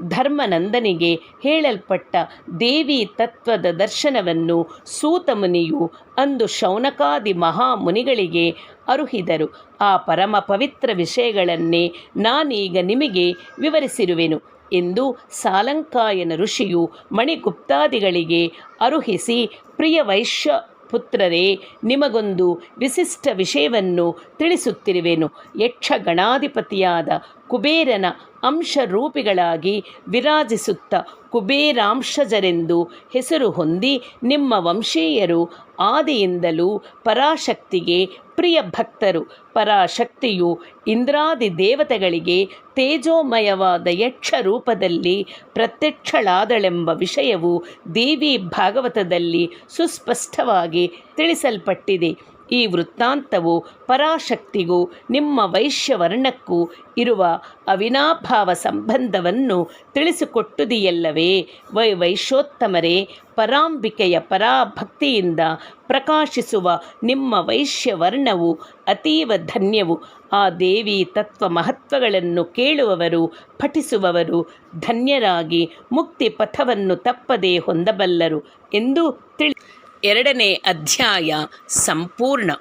ಧರ್ಮನಂದನಿಗೆ ಹೇಳಲ್ಪಟ್ಟ ದೇವಿ ತತ್ವದ ದರ್ಶನವನ್ನು ಸೂತಮುನಿಯು ಅಂದು ಶೌನಕಾದಿ ಮಹಾಮುನಿಗಳಿಗೆ ಅರುಹಿದರು. ಆ ಪರಮ ಪವಿತ್ರ ವಿಷಯಗಳನ್ನೇ ನಾನೀಗ ನಿಮಗೆ ವಿವರಿಸಿರುವೆನು ಎಂದು ಸಾಲಂಕಾಯನ ಋಷಿಯು ಮಣಿಗುಪ್ತಾದಿಗಳಿಗೆ ಅರುಹಿಸಿ, ಪ್ರಿಯ ವೈಶ್ಯ ಪುತ್ರರೇ, ನಿಮಗೊಂದು ವಿಶಿಷ್ಟ ವಿಷಯವನ್ನು ತಿಳಿಸುತ್ತಿರುವೆನು. ಯಕ್ಷಗಣಾಧಿಪತಿಯಾದ ಕುಬೇರನ ಅಂಶರೂಪಿಗಳಾಗಿ ವಿರಾಜಿಸುತ್ತ ಕುಬೇರಾಂಶಜರೆಂದು ಹೆಸರು ಹೊಂದಿ ನಿಮ್ಮ ವಂಶೀಯರು ಆದಿಯಿಂದಲೂ ಪರಾಶಕ್ತಿಗೆ ಪ್ರಿಯ ಭಕ್ತರು. ಪರಾಶಕ್ತಿಯು ಇಂದ್ರಾದಿ ದೇವತೆಗಳಿಗೆ ತೇಜೋಮಯವಾದ ಯಕ್ಷ ರೂಪದಲ್ಲಿ ಪ್ರತ್ಯಕ್ಷಳಾದಳೆಂಬ ವಿಷಯವು ದೇವಿ ಭಾಗವತದಲ್ಲಿ ಸುಸ್ಪಷ್ಟವಾಗಿ ತಿಳಿಸಲ್ಪಟ್ಟಿದೆ. ಈ ವೃತ್ತಾಂತವು ಪರಾಶಕ್ತಿಗೂ ನಿಮ್ಮ ವೈಶ್ಯವರ್ಣಕ್ಕೂ ಇರುವ ಅವಿನಾಭಾವ ಸಂಬಂಧವನ್ನು ತಿಳಿಸಿಕೊಟ್ಟುದಿಯಲ್ಲವೇ? ವೈಶ್ಯೋತ್ತಮರೇ, ಪರಾಂಬಿಕೆಯ ಪರಾಭಕ್ತಿಯಿಂದ ಪ್ರಕಾಶಿಸುವ ನಿಮ್ಮ ವೈಶ್ಯವರ್ಣವು ಅತೀವ ಧನ್ಯವು. ಆ ದೇವಿ ತತ್ವ ಮಹತ್ವಗಳನ್ನು ಕೇಳುವವರು, ಪಠಿಸುವವರು ಧನ್ಯರಾಗಿ ಮುಕ್ತಿ ಪಥವನ್ನು ತಪ್ಪದೇ ಹೊಂದಬಲ್ಲರು ಎಂದು 2ನೇ ಅಧ್ಯಾಯ ಸಂಪೂರ್ಣ.